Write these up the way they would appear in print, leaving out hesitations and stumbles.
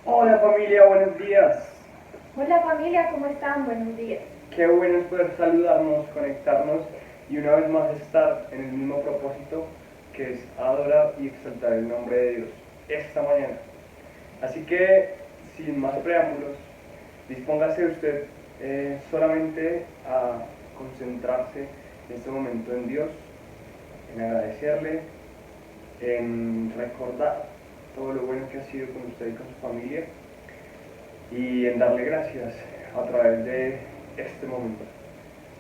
Hola familia, buenos días. Hola familia, ¿cómo están? Buenos días. Qué bueno es poder saludarnos, conectarnos y una vez más estar en el mismo propósito que es adorar y exaltar el nombre de Dios esta mañana. Así que, sin más preámbulos, dispóngase usted solamente a concentrarse en este momento en Dios, en agradecerle, en recordar todo lo bueno que ha sido con usted y con su familia y en darle gracias a través de este momento.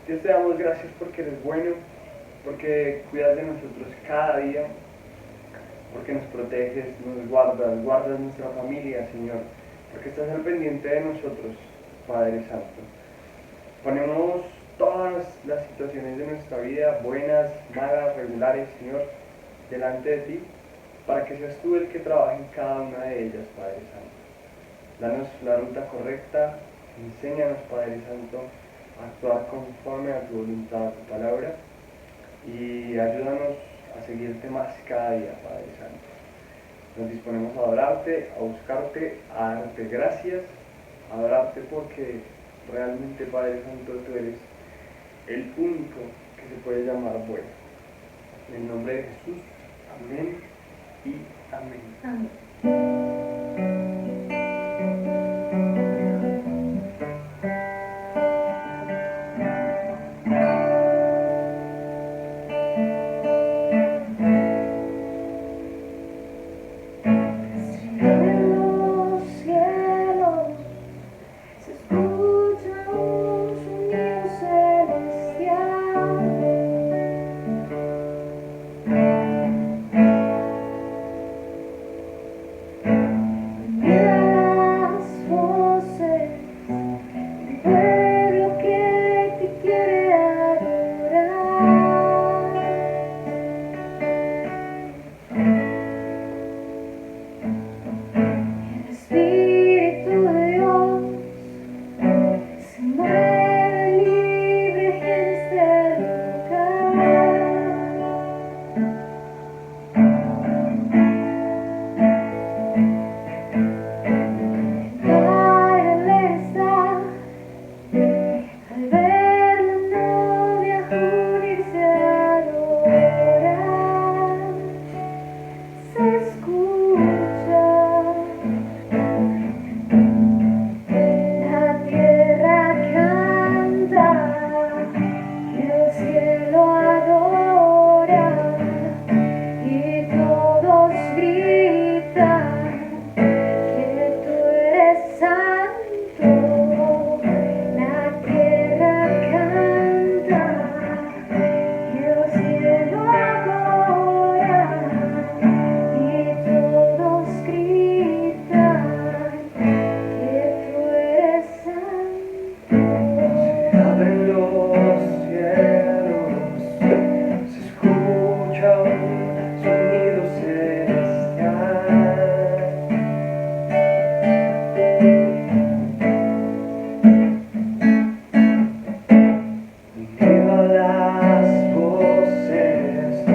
Dios, te damos gracias porque eres bueno, porque cuidas de nosotros cada día, porque nos proteges, nos guardas nuestra familia, Señor, porque estás al pendiente de nosotros, Padre Santo. Ponemos todas las situaciones de nuestra vida, buenas, malas, regulares, Señor, delante de ti, para que seas tú el que trabaje en cada una de ellas, Padre Santo. Danos la ruta correcta, enséñanos, Padre Santo, a actuar conforme a tu voluntad, a tu palabra, y ayúdanos a seguirte más cada día, Padre Santo. Nos disponemos a adorarte, a buscarte, a darte gracias, a adorarte porque realmente, Padre Santo, tú eres el único que se puede llamar bueno. En el nombre de Jesús, amén y amén. Amén. En los cielos se escucha un sonido celestial. Mira las voces del pueblo que te quiere adorar. El Espíritu de Dios se mueve libre en este lugar. Él está al ver la novia unirse a adorar. Se escucha la tierra canta y el cielo adora y todos gritan que tú eres santo. La tierra canta y el cielo adora y todos gritan que tú eres santo. Abren los cielos, se escucha un sonido celestial. Eleva las voces de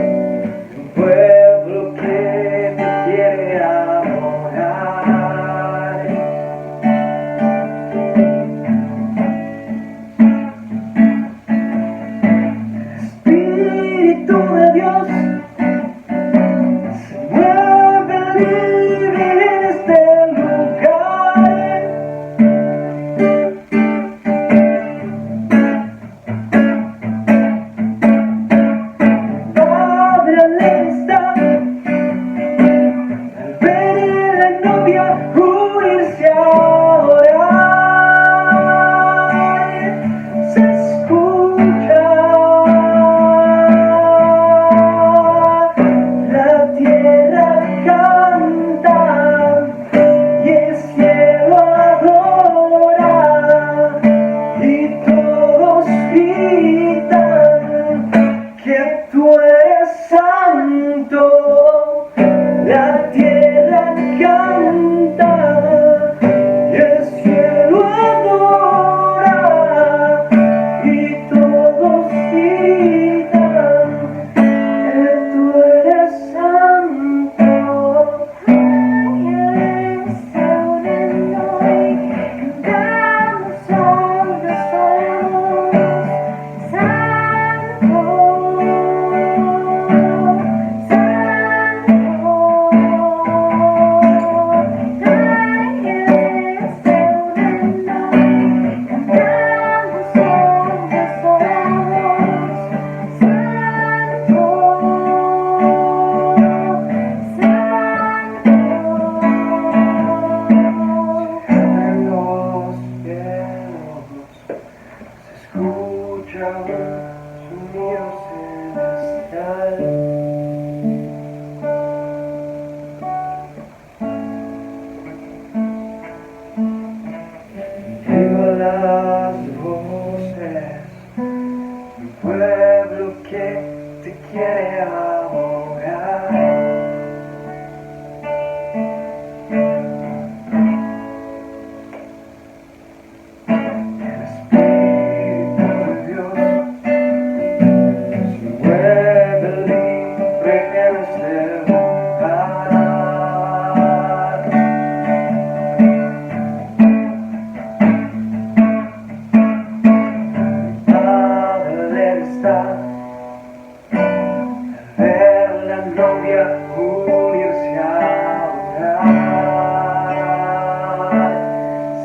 un pueblo que te quiere adorar. Espíritu de Dios se mueve libre en este lugar. Padre está al ver la novia unirse a adorar. Se escucha la tierra canta y el cielo adora y todos gritan que tú eres santo. La tierra canta las voces, un pueblo que te quiere adorar. El Espíritu de Dios se mueve libre en este lugar. Padre está al ver la novia unirse a orar.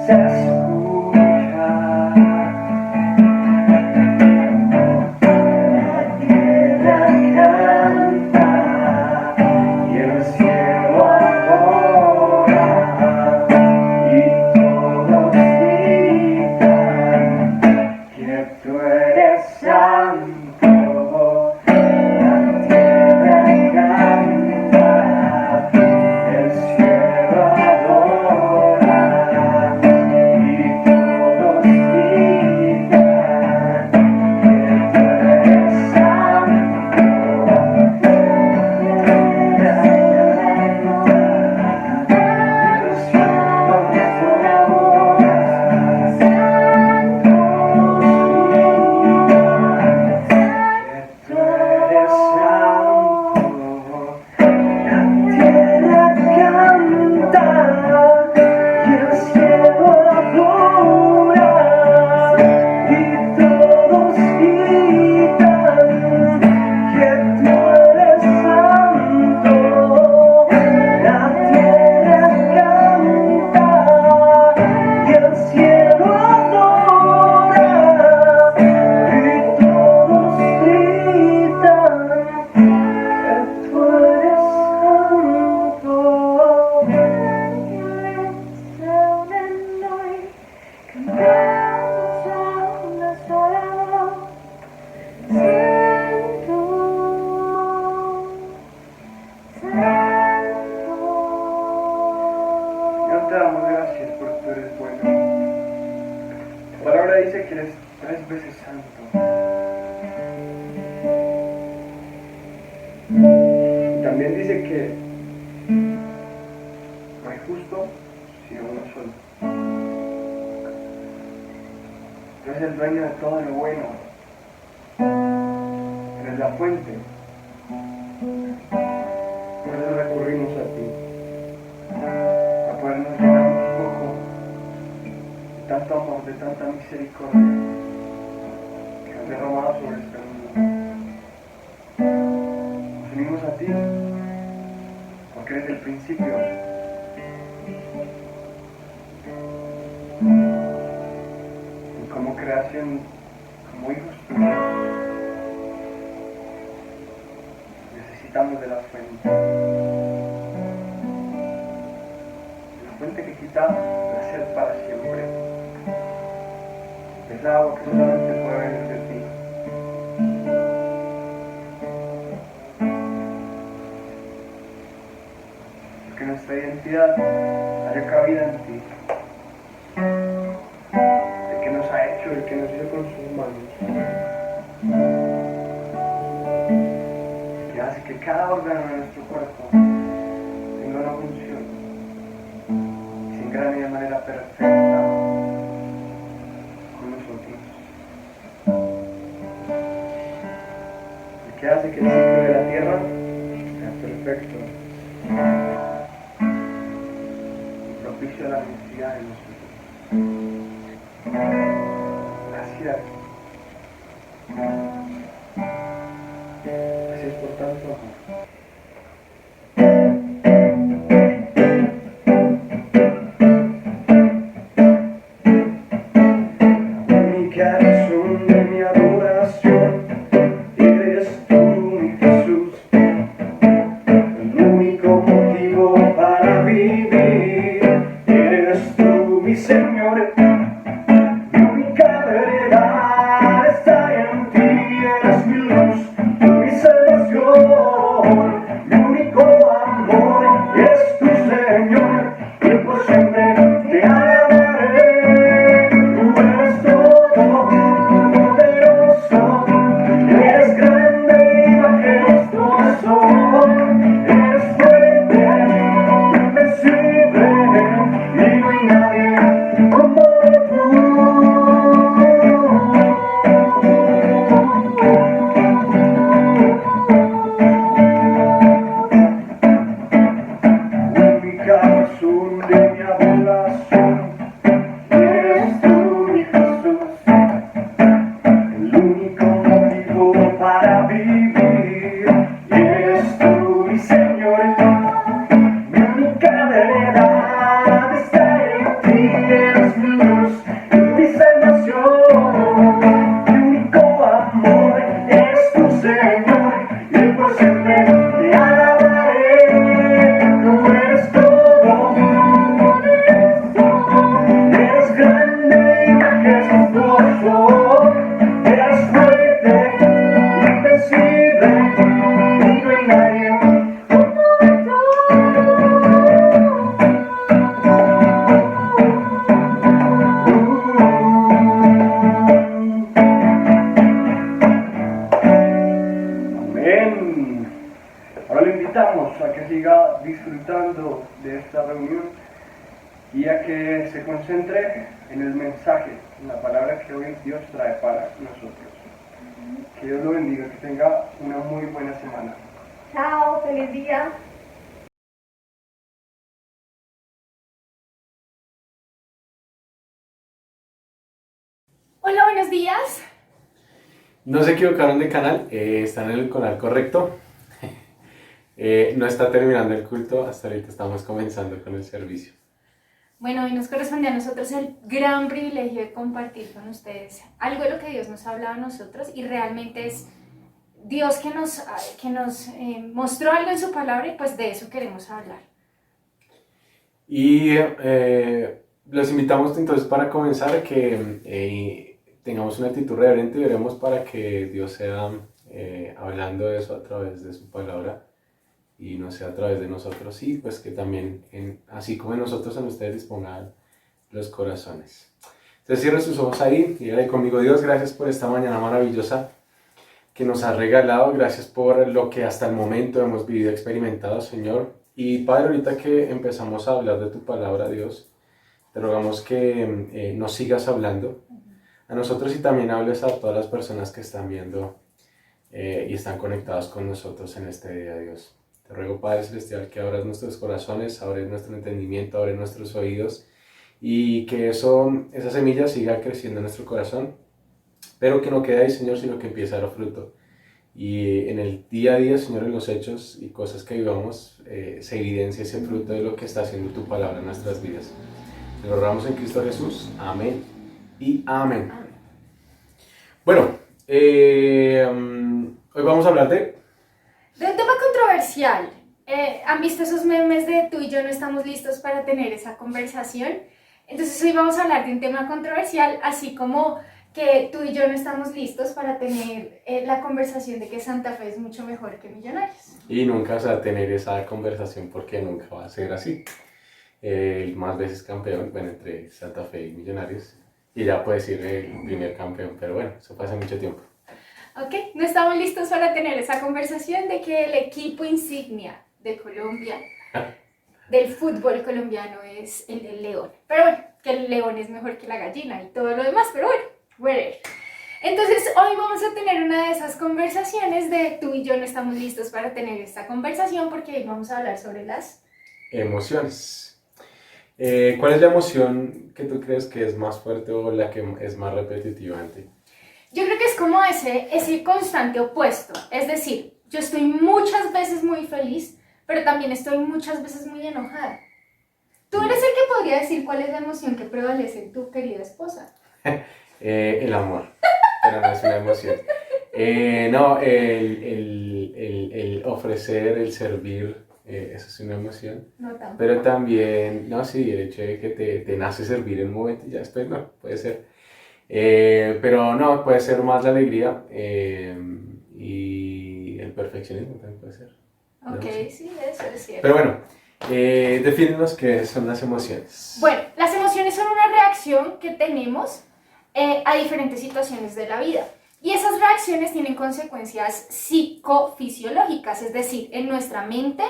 Se escucha la tierra canta y el cielo adora y todos gritan que tú eres santo. La tierra canta, el cielo adora y todos gritan que tú eres santo. La tierra canta, el cielo adora. Tú eres santo, la tierra canta y el cielo adora y todos gritan que tú eres santo. La tierra canta y el cielo adora y todos gritan que tú eres santo. Dios, te damos gracias porque tú eres bueno. La palabra dice que eres 3 veces santo. También dice que no hay justo sino uno solo. Tú eres el dueño de todo lo bueno. Eres la fuente. Por eso recurrimos a ti. A podernos llenar un poco de tanto amor, de tanta misericordia que has derramado sobre este mundo. Nos unimos a ti porque eres el principio. Y como creación, como hijos tuyos, necesitamos de la fuente. La fuente que quita la sed para siempre. Es agua que solamente puede venir de ti. Que nuestra identidad haya cabida en ti, el que nos ha hecho, el que nos hizo con sus manos, que hace que cada órgano de nuestro cuerpo tenga una función y se engrane de manera perfecta con nosotros, el que hace que el ciclo de la tierra sea perfecto, propicio a la necesidad de nosotros. Gracias. Gracias por tanto amor. La única razón de mi adoración eres tú, mi Jesús. El único motivo para vivir eres tú, mi Señor. Mi única verdad está en ti, eres mi luz, mi salvación. y a que se concentre en el mensaje, en la palabra que hoy Dios trae para nosotros. Que Dios lo bendiga, que tenga una muy buena semana. Chao, feliz día. Hola, buenos días. No se equivocaron de canal, están en el canal correcto. No está terminando el culto, hasta ahorita estamos comenzando con el servicio. Bueno, hoy nos corresponde a nosotros el gran privilegio de compartir con ustedes algo de lo que Dios nos ha hablado a nosotros, y realmente es Dios que nos mostró algo en su palabra, y pues de eso queremos hablar. Y los invitamos entonces para comenzar a que tengamos una actitud reverente y oremos para que Dios sea hablando de eso a través de su palabra y no sea a través de nosotros, y pues que también, así como en nosotros, en ustedes dispongan los corazones. Entonces cierren sus ojos ahí y dígale conmigo: Dios, gracias por esta mañana maravillosa que nos has regalado, gracias por lo que hasta el momento hemos vivido, experimentado, Señor. Y Padre, ahorita que empezamos a hablar de tu palabra, Dios, te rogamos que nos sigas hablando a nosotros y también hables a todas las personas que están viendo y están conectados con nosotros en este día, Dios. Te ruego, Padre Celestial, que abras nuestros corazones, abres nuestro entendimiento, abres nuestros oídos, y que esa semilla siga creciendo en nuestro corazón, pero que no quede ahí, Señor, sino que empiece a dar fruto. Y en el día a día, Señor, en los hechos y cosas que vivamos, se evidencia ese fruto de lo que está haciendo tu palabra en nuestras vidas. Te lo rogamos en Cristo Jesús. Amén y amén. Bueno, hoy vamos a hablar de un tema controversial. ¿Han visto esos memes de tú y yo no estamos listos para tener esa conversación? Entonces hoy vamos a hablar de un tema controversial, así como que tú y yo no estamos listos para tener la conversación de que Santa Fe es mucho mejor que Millonarios. Y nunca se va a tener esa conversación porque nunca va a ser así. El más veces campeón, bueno, entre Santa Fe y Millonarios, y ya puede ser el primer campeón, pero bueno, eso pasa mucho tiempo. Ok, no estamos listos para tener esa conversación de que el equipo insignia de Colombia, del fútbol colombiano, es el del León. Pero bueno, que el León es mejor que la gallina y todo lo demás, pero bueno, whatever. Entonces hoy vamos a tener una de esas conversaciones de tú y yo no estamos listos para tener esta conversación, porque hoy vamos a hablar sobre las emociones. ¿Cuál es la emoción que tú crees que es más fuerte o la que es más repetitiva en ti? Yo creo que es como ese constante opuesto. Es decir, yo estoy muchas veces muy feliz, pero también estoy muchas veces muy enojada. Tú eres el que podría decir cuál es la emoción que prevalece en tu querida esposa. El amor, pero no es una emoción. No, el ofrecer, el servir, eso es una emoción. No tampoco. Pero también, no, sí, el hecho de que te nace servir en un momento y ya después no, puede ser. Pero no, puede ser más la alegría y el perfeccionismo también puede ser. Ok, sí, eso es cierto. Pero bueno, defínenos qué son las emociones. Bueno, las emociones son una reacción que tenemos a diferentes situaciones de la vida. Y esas reacciones tienen consecuencias psicofisiológicas, es decir, en nuestra mente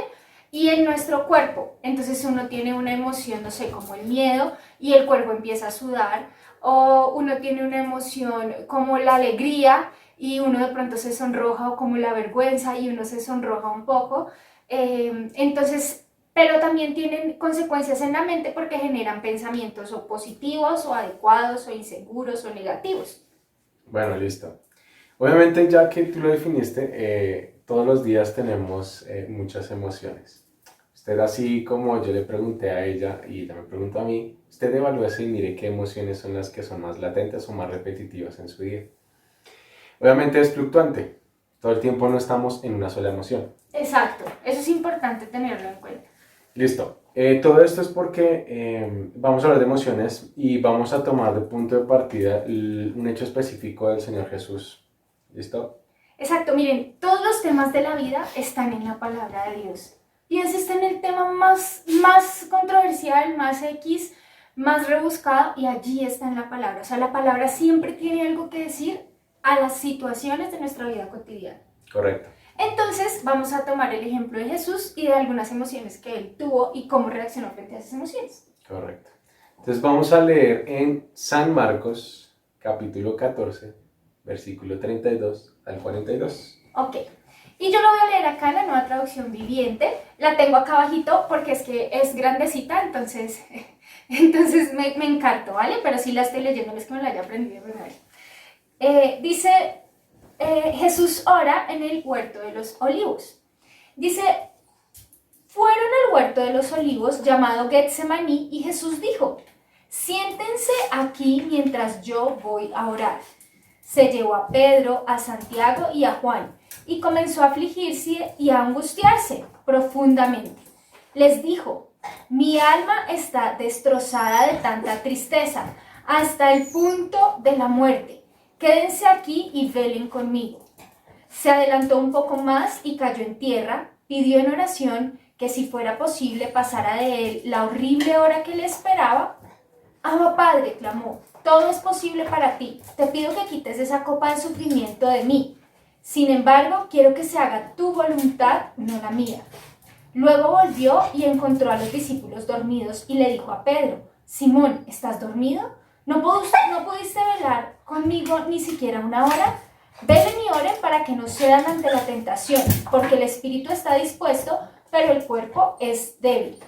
y en nuestro cuerpo. Entonces uno tiene una emoción, no sé, como el miedo, y el cuerpo empieza a sudar. O uno tiene una emoción como la alegría y uno de pronto se sonroja, o como la vergüenza y uno se sonroja un poco. Entonces, pero también tienen consecuencias en la mente porque generan pensamientos o positivos o adecuados o inseguros o negativos. Bueno, listo. Obviamente, ya que tú lo definiste, todos los días tenemos muchas emociones. Usted, así como yo le pregunté a ella y ella me preguntó a mí, usted evalúese y mire qué emociones son las que son más latentes o más repetitivas en su día. Obviamente es fluctuante. Todo el tiempo no estamos en una sola emoción. Exacto, eso es importante tenerlo en cuenta. Listo. Todo esto es porque vamos a hablar de emociones y vamos a tomar de punto de partida un hecho específico del Señor Jesús. ¿Listo? Exacto, miren, todos los temas de la vida están en la palabra de Dios. Y ese está en el tema más controversial, más X, más rebuscado, y allí está en la palabra. O sea, la palabra siempre tiene algo que decir a las situaciones de nuestra vida cotidiana. Correcto. Entonces vamos a tomar el ejemplo de Jesús y de algunas emociones que él tuvo y cómo reaccionó frente a esas emociones. Correcto. Entonces vamos a leer en San Marcos, capítulo 14, versículo 32 al 42. Ok. Y yo lo voy a leer acá en la Nueva Traducción Viviente. La tengo acá abajito porque es que es grandecita, entonces me encarto, ¿vale? Pero sí la estoy leyendo, no es que me la haya aprendido de memoria. Dice, Jesús ora en el huerto de los olivos. Dice, fueron al huerto de los olivos llamado Getsemaní y Jesús dijo, siéntense aquí mientras yo voy a orar. Se llevó a Pedro, a Santiago y a Juan y comenzó a afligirse y a angustiarse profundamente. Les dijo, mi alma está destrozada de tanta tristeza hasta el punto de la muerte. Quédense aquí y velen conmigo. Se adelantó un poco más y cayó en tierra, pidió en oración que si fuera posible pasara de él la horrible hora que le esperaba. Abba Padre, clamó, todo es posible para ti. Te pido que quites esa copa de sufrimiento de mí. Sin embargo, quiero que se haga tu voluntad, no la mía. Luego volvió y encontró a los discípulos dormidos y le dijo a Pedro, Simón, ¿estás dormido? ¿No pudiste velar conmigo ni siquiera una hora? Velen y oren para que no cedan ante la tentación, porque el espíritu está dispuesto, pero el cuerpo es débil.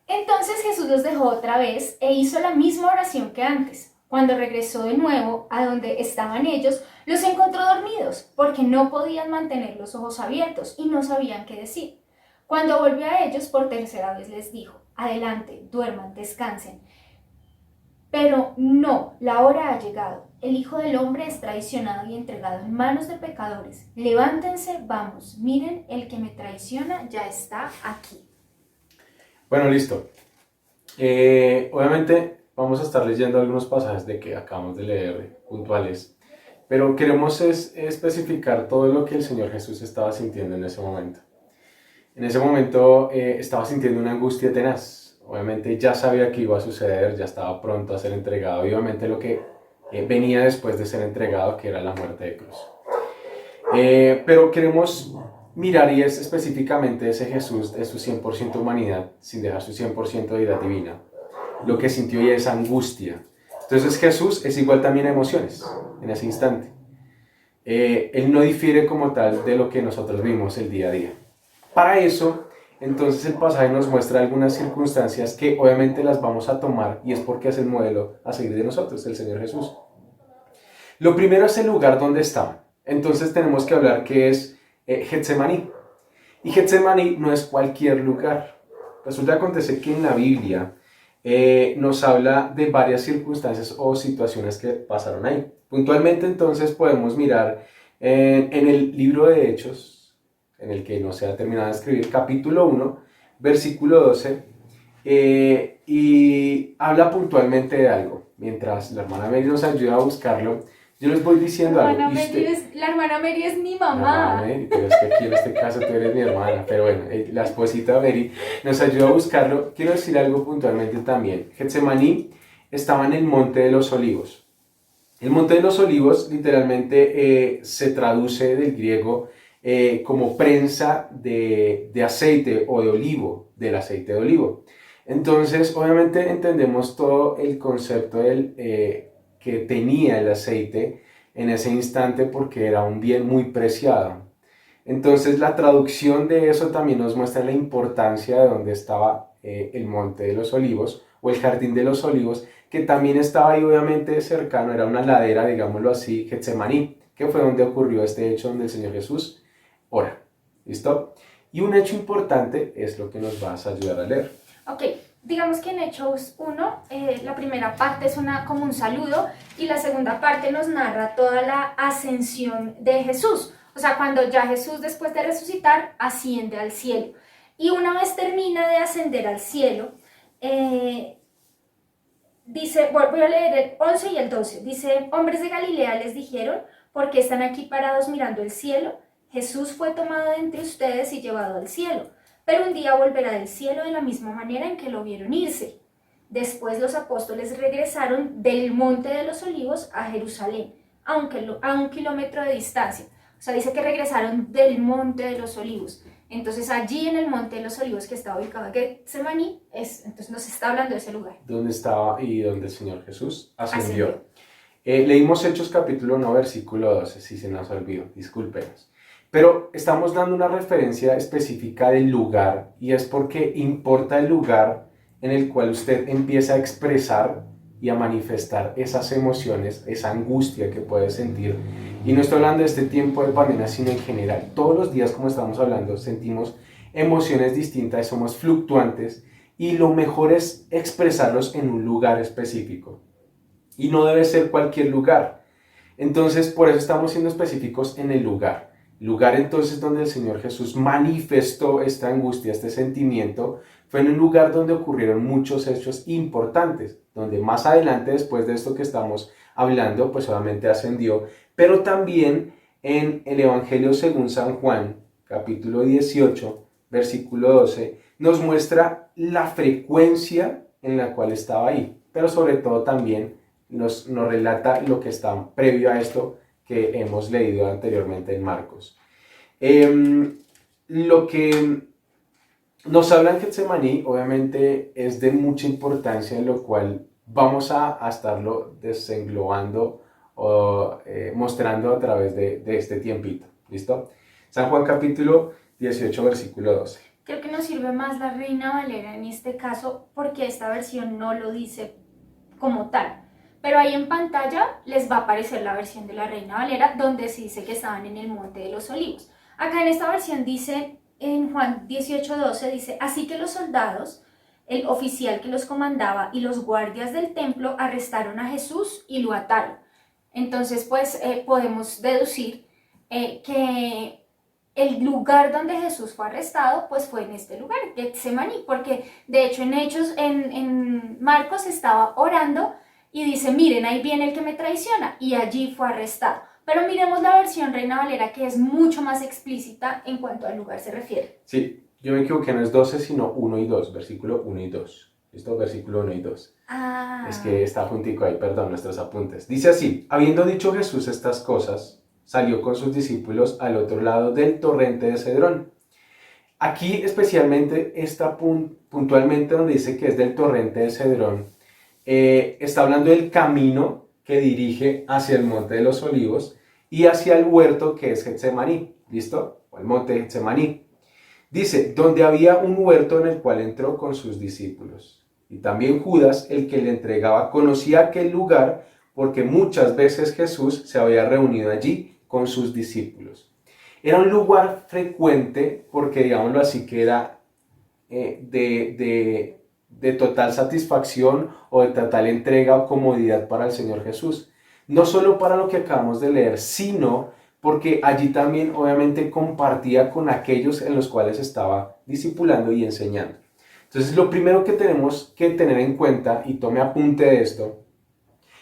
Entonces Jesús los dejó otra vez e hizo la misma oración que antes. Cuando regresó de nuevo a donde estaban ellos, los encontró dormidos, porque no podían mantener los ojos abiertos y no sabían qué decir. Cuando volvió a ellos por tercera vez les dijo, adelante, duerman, descansen. Pero no, la hora ha llegado. El Hijo del Hombre es traicionado y entregado en manos de pecadores. Levántense, vamos, miren, el que me traiciona ya está aquí. Bueno, listo. Obviamente vamos a estar leyendo algunos pasajes de que acabamos de leer puntuales, pero queremos especificar todo lo que el Señor Jesús estaba sintiendo en ese momento. En ese momento estaba sintiendo una angustia tenaz. Obviamente ya sabía que iba a suceder, ya estaba pronto a ser entregado y obviamente lo que venía después de ser entregado, que era la muerte de cruz. Pero queremos mirar y es específicamente ese Jesús de su 100% humanidad, sin dejar su 100% deidad divina, lo que sintió y esa angustia. Entonces Jesús es igual también a emociones en ese instante. Él no difiere como tal de lo que nosotros vimos el día a día. Para eso, entonces el pasaje nos muestra algunas circunstancias que obviamente las vamos a tomar y es porque es el modelo a seguir de nosotros, el Señor Jesús. Lo primero es el lugar donde estaban. Entonces tenemos que hablar que es Getsemaní. Y Getsemaní no es cualquier lugar. Resulta que acontece que en la Biblia nos habla de varias circunstancias o situaciones que pasaron ahí. Puntualmente entonces podemos mirar en el libro de Hechos, en el que no se ha terminado de escribir, capítulo 1, versículo 12, y habla puntualmente de algo. Mientras la hermana Mary nos ayuda a buscarlo, yo les voy diciendo algo. La hermana Mary es mi mamá. Mary, pero es que aquí en este caso tú eres mi hermana. Pero bueno, la esposita Mary nos ayuda a buscarlo. Quiero decir algo puntualmente también. Getsemaní estaba en el Monte de los Olivos. El Monte de los Olivos literalmente se traduce del griego como prensa de aceite o de olivo, del aceite de olivo. Entonces, obviamente entendemos todo el concepto que tenía el aceite en ese instante porque era un bien muy preciado. Entonces la traducción de eso también nos muestra la importancia de donde estaba el Monte de los Olivos o el Jardín de los Olivos, que también estaba ahí obviamente cercano, era una ladera, digámoslo así, Getsemaní, que fue donde ocurrió este hecho donde el Señor Jesús ora. ¿Listo? Y un hecho importante es lo que nos vas a ayudar a leer. Ok, digamos que en Hechos 1, la primera parte es como un saludo y la segunda parte nos narra toda la ascensión de Jesús. O sea, cuando ya Jesús después de resucitar asciende al cielo. Y una vez termina de ascender al cielo, dice, voy a leer el 11 y el 12. Dice, hombres de Galilea les dijeron, ¿por qué están aquí parados mirando el cielo? Jesús fue tomado de entre ustedes y llevado al cielo. Pero un día volverá del cielo de la misma manera en que lo vieron irse. Después los apóstoles regresaron del Monte de los Olivos a Jerusalén, a un kilómetro de distancia. O sea, dice que regresaron del Monte de los Olivos. Entonces allí en el Monte de los Olivos que está ubicado en Getsemaní, entonces nos está hablando de ese lugar. Donde estaba y donde el Señor Jesús ascendió. Ascendió. Leímos Hechos capítulo 1, versículo 12, si se nos olvidó, discúlpenos. Pero estamos dando una referencia específica del lugar, y es porque importa el lugar en el cual usted empieza a expresar y a manifestar esas emociones, esa angustia que puede sentir. Y no estoy hablando de este tiempo de pandemia, sino en general. Todos los días, como estamos hablando, sentimos emociones distintas, somos fluctuantes, y lo mejor es expresarlos en un lugar específico. Y no debe ser cualquier lugar. Entonces, por eso estamos siendo específicos en el lugar. Lugar entonces donde el Señor Jesús manifestó esta angustia, este sentimiento, fue en un lugar donde ocurrieron muchos hechos importantes, donde más adelante, después de esto que estamos hablando, pues solamente ascendió, pero también en el Evangelio según San Juan, capítulo 18, versículo 12, nos muestra la frecuencia en la cual estaba ahí, pero sobre todo también nos relata lo que está previo a esto que hemos leído anteriormente en Marcos. Lo que nos habla en Getsemaní, obviamente, es de mucha importancia, en lo cual vamos a estarlo desenglobando o mostrando a través de este tiempito. ¿Listo? San Juan capítulo 18, versículo 12. Creo que nos sirve más la Reina Valera en este caso porque esta versión no lo dice como tal. Pero ahí en pantalla les va a aparecer la versión de la Reina Valera donde se dice que estaban en el Monte de los Olivos. Acá en esta versión dice, en Juan 18:12 dice, así que los soldados, el oficial que los comandaba y los guardias del templo arrestaron a Jesús y lo ataron. Entonces pues podemos deducir que el lugar donde Jesús fue arrestado pues fue en este lugar, Getsemaní, porque de hecho en Hechos, en Marcos estaba orando y dice, miren, ahí viene el que me traiciona, y allí fue arrestado. Pero miremos la versión Reina Valera, que es mucho más explícita en cuanto al lugar se refiere. Sí, yo me equivoqué, no es 12, sino 1 y 2, versículo 1 y 2. ¿Listo? Versículo 1 y 2. Es que está juntico ahí, perdón, nuestros apuntes. Dice así, habiendo dicho Jesús estas cosas, salió con sus discípulos al otro lado del torrente de Cedrón. Aquí especialmente está puntualmente donde dice que es del torrente de Cedrón. Está hablando del camino que dirige hacia el Monte de los Olivos y hacia el huerto que es Getsemaní, ¿listo? O el Monte de Getsemaní. Dice, donde había un huerto en el cual entró con sus discípulos. Y también Judas, el que le entregaba, conocía aquel lugar porque muchas veces Jesús se había reunido allí con sus discípulos. Era un lugar frecuente porque, digámoslo así, que era de total satisfacción o de total entrega o comodidad para el Señor Jesús. No solo para lo que acabamos de leer, sino porque allí también obviamente compartía con aquellos en los cuales estaba discipulando y enseñando. Entonces lo primero que tenemos que tener en cuenta, y tome apunte de esto,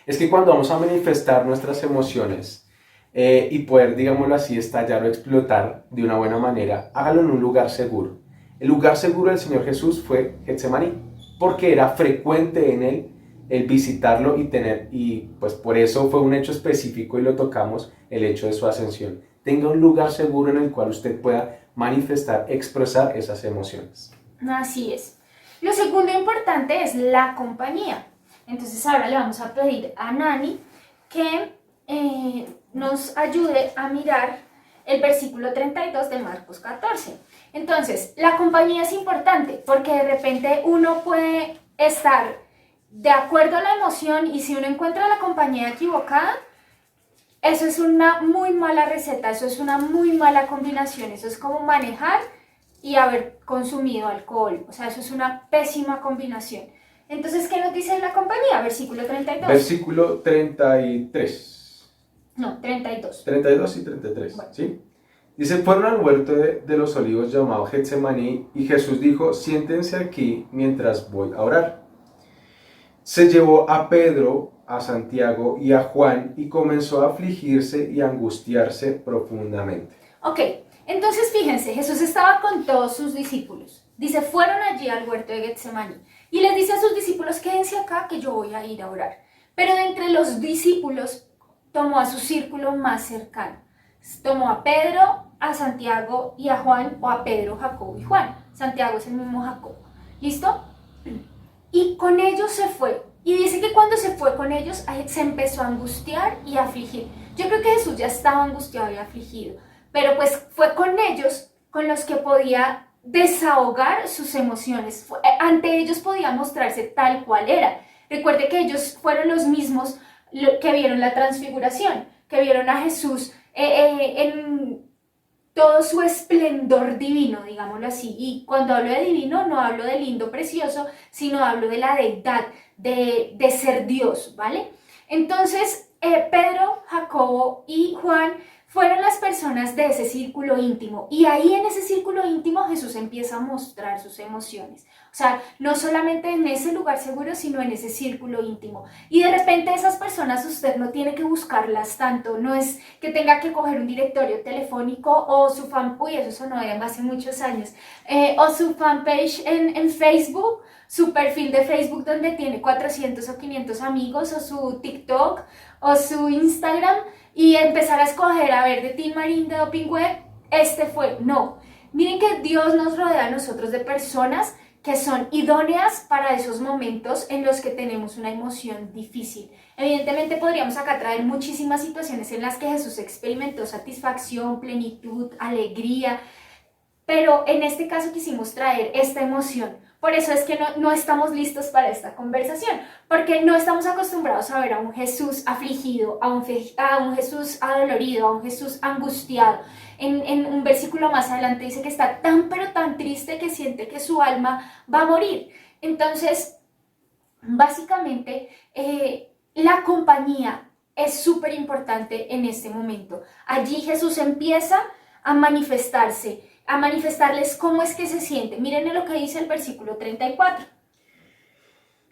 es que cuando vamos a manifestar nuestras emociones y poder, digámoslo así, estallar o explotar de una buena manera, hágalo en un lugar seguro. El lugar seguro del Señor Jesús fue Getsemaní, porque era frecuente en él el visitarlo y pues por eso fue un hecho específico y lo tocamos, el hecho de su ascensión. Tenga un lugar seguro en el cual usted pueda manifestar, expresar esas emociones. Así es. Lo segundo importante es la compañía. Entonces ahora le vamos a pedir a Nani que nos ayude a mirar el versículo 32 de Marcos 14. Entonces, la compañía es importante porque de repente uno puede estar de acuerdo a la emoción y si uno encuentra la compañía equivocada, eso es una muy mala receta, eso es una muy mala combinación, eso es como manejar y haber consumido alcohol, o sea, eso es una pésima combinación. Entonces, ¿qué nos dice la compañía? Versículo 32. Versículo 33. No, 32. 32 y 33, bueno. ¿Sí? Dice, fueron al huerto de los olivos llamado Getsemaní y Jesús dijo, siéntense aquí mientras voy a orar. Se llevó a Pedro, a Santiago y a Juan y comenzó a afligirse y a angustiarse profundamente. Ok, entonces fíjense, Jesús estaba con todos sus discípulos. Dice, fueron allí al huerto de Getsemaní y les dice a sus discípulos, quédense acá que yo voy a ir a orar. Pero de entre los discípulos tomó a su círculo más cercano. Tomó a Pedro, a Santiago y a Juan, o a Pedro, Jacobo y Juan. Santiago es el mismo Jacobo. ¿Listo? Y con ellos se fue. Y dice que cuando se fue con ellos, se empezó a angustiar y a afligir. Yo creo que Jesús ya estaba angustiado y afligido, pero pues fue con ellos con los que podía desahogar sus emociones. Ante ellos podía mostrarse tal cual era. Recuerde que ellos fueron los mismos que vieron la transfiguración, que vieron a Jesús en todo su esplendor divino, digámoslo así. Y cuando hablo de divino, no hablo de lindo, precioso, sino hablo de la deidad, de ser Dios, ¿vale? Entonces, Pedro, Jacobo y Juan fueron las personas de ese círculo íntimo. Y ahí en ese círculo íntimo Jesús empieza a mostrar sus emociones. O sea, no solamente en ese lugar seguro, sino en ese círculo íntimo. Y de repente esas personas usted no tiene que buscarlas tanto. No es que tenga que coger un directorio telefónico o su fanpage, eso sonó de hace muchos años, o su fanpage en Facebook, su perfil de Facebook donde tiene 400 o 500 amigos, o su TikTok, o su Instagram, y empezar a escoger, a ver, de Team Marín, de Doping Web, fue. No. Miren que Dios nos rodea a nosotros de personas que son idóneas para esos momentos en los que tenemos una emoción difícil. Evidentemente podríamos acá traer muchísimas situaciones en las que Jesús experimentó satisfacción, plenitud, alegría, pero en este caso quisimos traer esta emoción. Por eso es que no estamos listos para esta conversación, porque no estamos acostumbrados a ver a un Jesús afligido, a un Jesús adolorido, a un Jesús angustiado. En un versículo más adelante dice que está tan pero tan triste que siente que su alma va a morir. Entonces, básicamente, la compañía es súper importante en este momento. Allí Jesús empieza a manifestarse, a manifestarles cómo es que se siente. Miren lo que dice el versículo 34.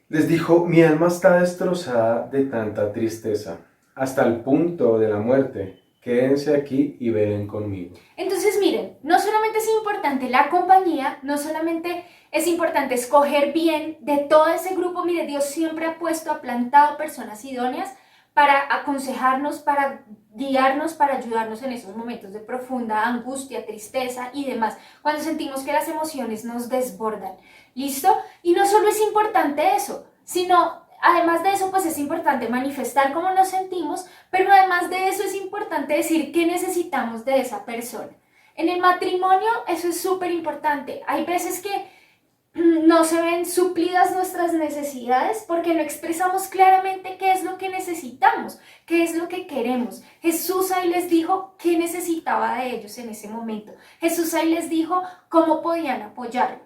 Les dijo: mi alma está destrozada de tanta tristeza, hasta el punto de la muerte. Quédense aquí y velen conmigo. Entonces miren, no solamente es importante la compañía, no solamente es importante escoger bien de todo ese grupo. Mire, Dios siempre ha plantado personas idóneas para aconsejarnos, para guiarnos, para ayudarnos en esos momentos de profunda angustia, tristeza y demás, cuando sentimos que las emociones nos desbordan. ¿Listo? Y no solo es importante eso, sino además de eso, pues es importante manifestar cómo nos sentimos, pero además de eso es importante decir qué necesitamos de esa persona. En el matrimonio eso es súper importante. Hay veces que no se ven suplidas nuestras necesidades porque no expresamos claramente qué es lo que necesitamos, qué es lo que queremos. Jesús ahí les dijo qué necesitaba de ellos en ese momento. Jesús ahí les dijo cómo podían apoyarlo.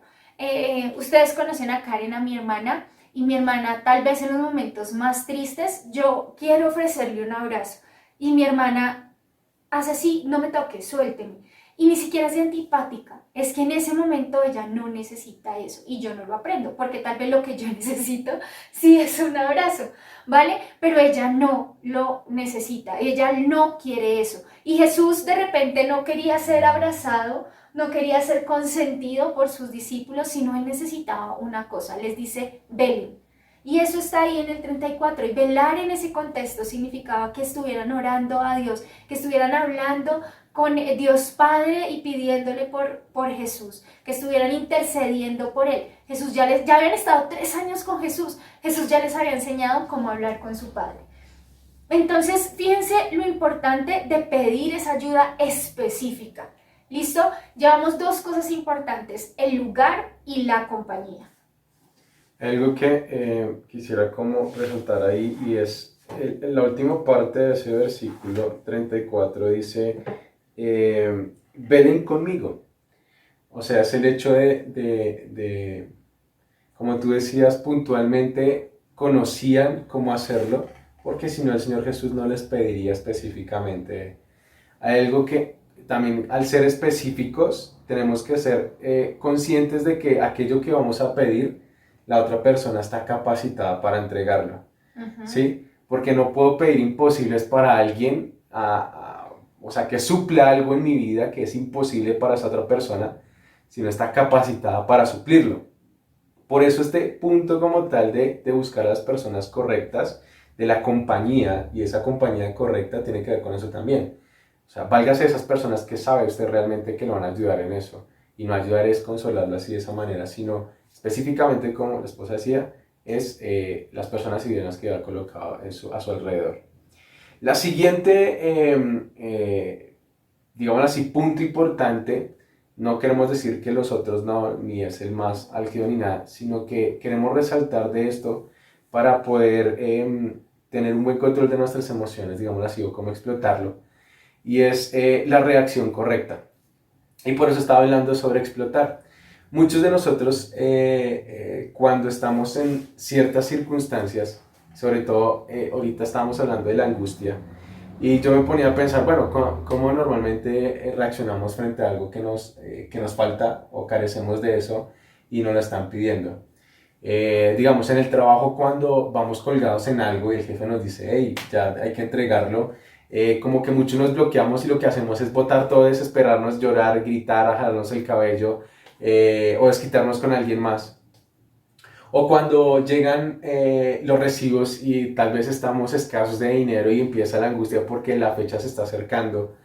Ustedes conocen a Karen, a mi hermana, y mi hermana tal vez en los momentos más tristes, yo quiero ofrecerle un abrazo y mi hermana hace así: no me toques, suélteme. Y ni siquiera es de antipática, es que en ese momento ella no necesita eso y yo no lo aprendo, porque tal vez lo que yo necesito sí es un abrazo, ¿vale? Pero ella no lo necesita, ella no quiere eso. Y Jesús de repente no quería ser abrazado, no quería ser consentido por sus discípulos, sino él necesitaba una cosa, les dice: velen. Y eso está ahí en el 34, y velar en ese contexto significaba que estuvieran orando a Dios, que estuvieran hablando con Dios Padre y pidiéndole por Jesús, que estuvieran intercediendo por él. Jesús ya habían estado 3 años con Jesús, Jesús ya les había enseñado cómo hablar con su Padre. Entonces, fíjense lo importante de pedir esa ayuda específica. ¿Listo? Llevamos 2 cosas importantes: el lugar y la compañía. Algo que quisiera como resaltar ahí, y es la última parte de ese versículo 34, dice: velen conmigo. O sea, es el hecho de, como tú decías, puntualmente conocían cómo hacerlo, porque si no el Señor Jesús no les pediría específicamente. Hay algo que también, al ser específicos, tenemos que ser conscientes de que aquello que vamos a pedir, la otra persona está capacitada para entregarlo. Uh-huh. ¿Sí? Porque no puedo pedir imposibles para alguien, o sea, que supla algo en mi vida que es imposible para esa otra persona, si no está capacitada para suplirlo. Por eso este punto como tal de buscar a las personas correctas, de la compañía, y esa compañía correcta tiene que ver con eso también. O sea, válgase esas personas que sabe usted realmente que lo van a ayudar en eso. Y no ayudar es consolarlas así de esa manera, sino específicamente, como la esposa decía, es las personas idóneas que ha colocado a su alrededor. La siguiente, digamos así, punto importante, no queremos decir que los otros no, ni es el más álgido ni nada, sino que queremos resaltar de esto para poder tener un buen control de nuestras emociones, digamos así, o cómo explotarlo, y es la reacción correcta. Y por eso estaba hablando sobre explotar. Muchos de nosotros, cuando estamos en ciertas circunstancias, sobre todo ahorita estábamos hablando de la angustia, y yo me ponía a pensar, bueno, ¿cómo normalmente reaccionamos frente a algo que nos falta o carecemos de eso y nos lo están pidiendo? Digamos, en el trabajo, cuando vamos colgados en algo y el jefe nos dice, hey, ya hay que entregarlo, como que muchos nos bloqueamos y lo que hacemos es botar todo, desesperarnos, llorar, gritar, jalarnos el cabello o desquitarnos con alguien más. O cuando llegan los recibos y tal vez estamos escasos de dinero y empieza la angustia porque la fecha se está acercando,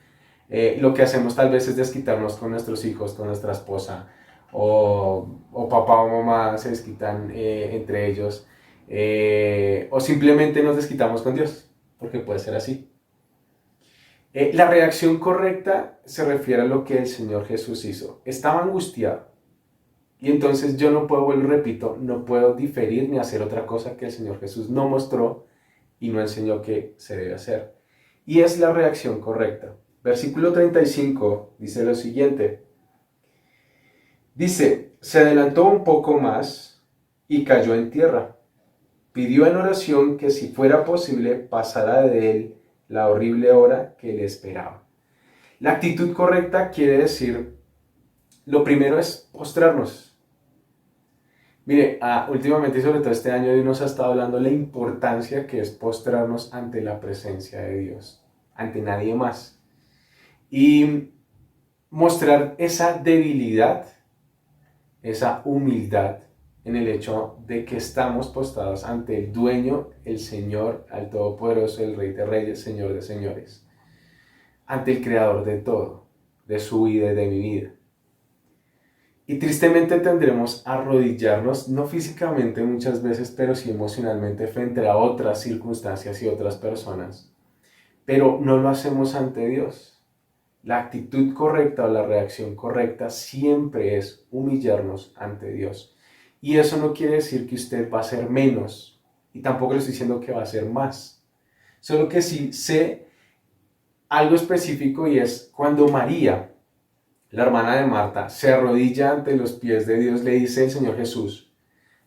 lo que hacemos tal vez es desquitarnos con nuestros hijos, con nuestra esposa, o papá o mamá se desquitan entre ellos, o simplemente nos desquitamos con Dios, porque puede ser así. La reacción correcta se refiere a lo que el Señor Jesús hizo. Estaba angustiado. Y entonces yo no puedo, vuelvo y repito, no puedo diferir ni hacer otra cosa que el Señor Jesús no mostró y no enseñó que se debe hacer. Y es la reacción correcta. Versículo 35 dice lo siguiente. Dice, se adelantó un poco más y cayó en tierra. Pidió en oración que si fuera posible pasara de él la horrible hora que le esperaba. La actitud correcta quiere decir, lo primero es postrarnos. Mire, últimamente y sobre todo este año Dios nos ha estado hablando de la importancia que es postrarnos ante la presencia de Dios, ante nadie más. Y mostrar esa debilidad, esa humildad en el hecho de que estamos postrados ante el dueño, el Señor, al Todopoderoso, el Rey de Reyes, Señor de Señores, ante el Creador de todo, de su vida y de mi vida. Y tristemente tendremos a arrodillarnos, no físicamente muchas veces, pero sí emocionalmente frente a otras circunstancias y otras personas. Pero no lo hacemos ante Dios. La actitud correcta o la reacción correcta siempre es humillarnos ante Dios. Y eso no quiere decir que usted va a ser menos. Y tampoco le estoy diciendo que va a ser más. Solo que sí sé algo específico, y es cuando María, la hermana de Marta, se arrodilla ante los pies de Dios, le dice el Señor Jesús,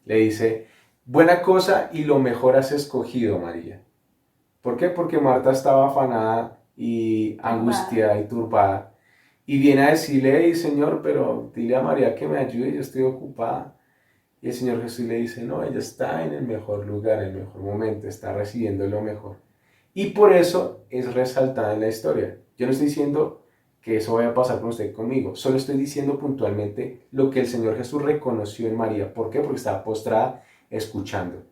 le dice, buena cosa y lo mejor has escogido, María. ¿Por qué? Porque Marta estaba afanada y angustiada y turbada. Y viene a decirle, hey, Señor, pero dile a María que me ayude, yo estoy ocupada. Y el Señor Jesús le dice, no, ella está en el mejor lugar, en el mejor momento, está recibiendo lo mejor. Y por eso es resaltada en la historia. Yo no estoy diciendo que eso vaya a pasar con usted y conmigo. Solo estoy diciendo puntualmente lo que el Señor Jesús reconoció en María. ¿Por qué? Porque estaba postrada escuchando.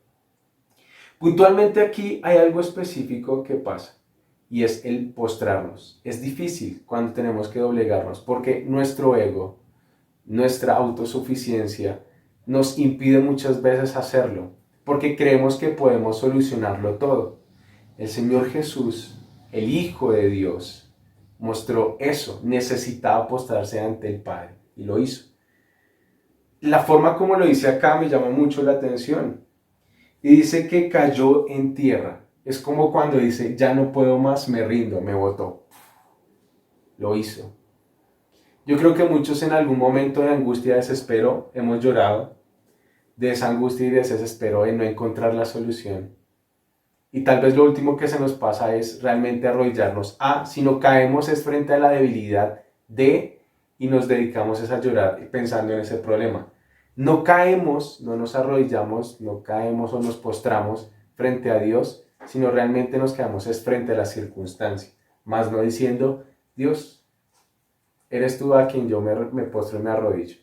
Puntualmente aquí hay algo específico que pasa, y es el postrarnos. Es difícil cuando tenemos que doblegarnos, porque nuestro ego, nuestra autosuficiencia, nos impide muchas veces hacerlo, porque creemos que podemos solucionarlo todo. El Señor Jesús, el Hijo de Dios, mostró eso, necesitaba postrarse ante el Padre, y lo hizo. La forma como lo dice acá me llama mucho la atención, y dice que cayó en tierra. Es como cuando dice, ya no puedo más, me rindo, me botó. Lo hizo. Yo creo que muchos en algún momento de angustia y desespero hemos llorado, de esa angustia y de ese desespero de no encontrar la solución. Y tal vez lo último que se nos pasa es realmente arrodillarnos si no caemos es frente a la debilidad y nos dedicamos a llorar pensando en ese problema. No caemos, no nos arrodillamos, no caemos o nos postramos frente a Dios, sino realmente nos quedamos es frente a la circunstancia, más no diciendo, Dios, eres tú a quien yo me postro y me arrodillo.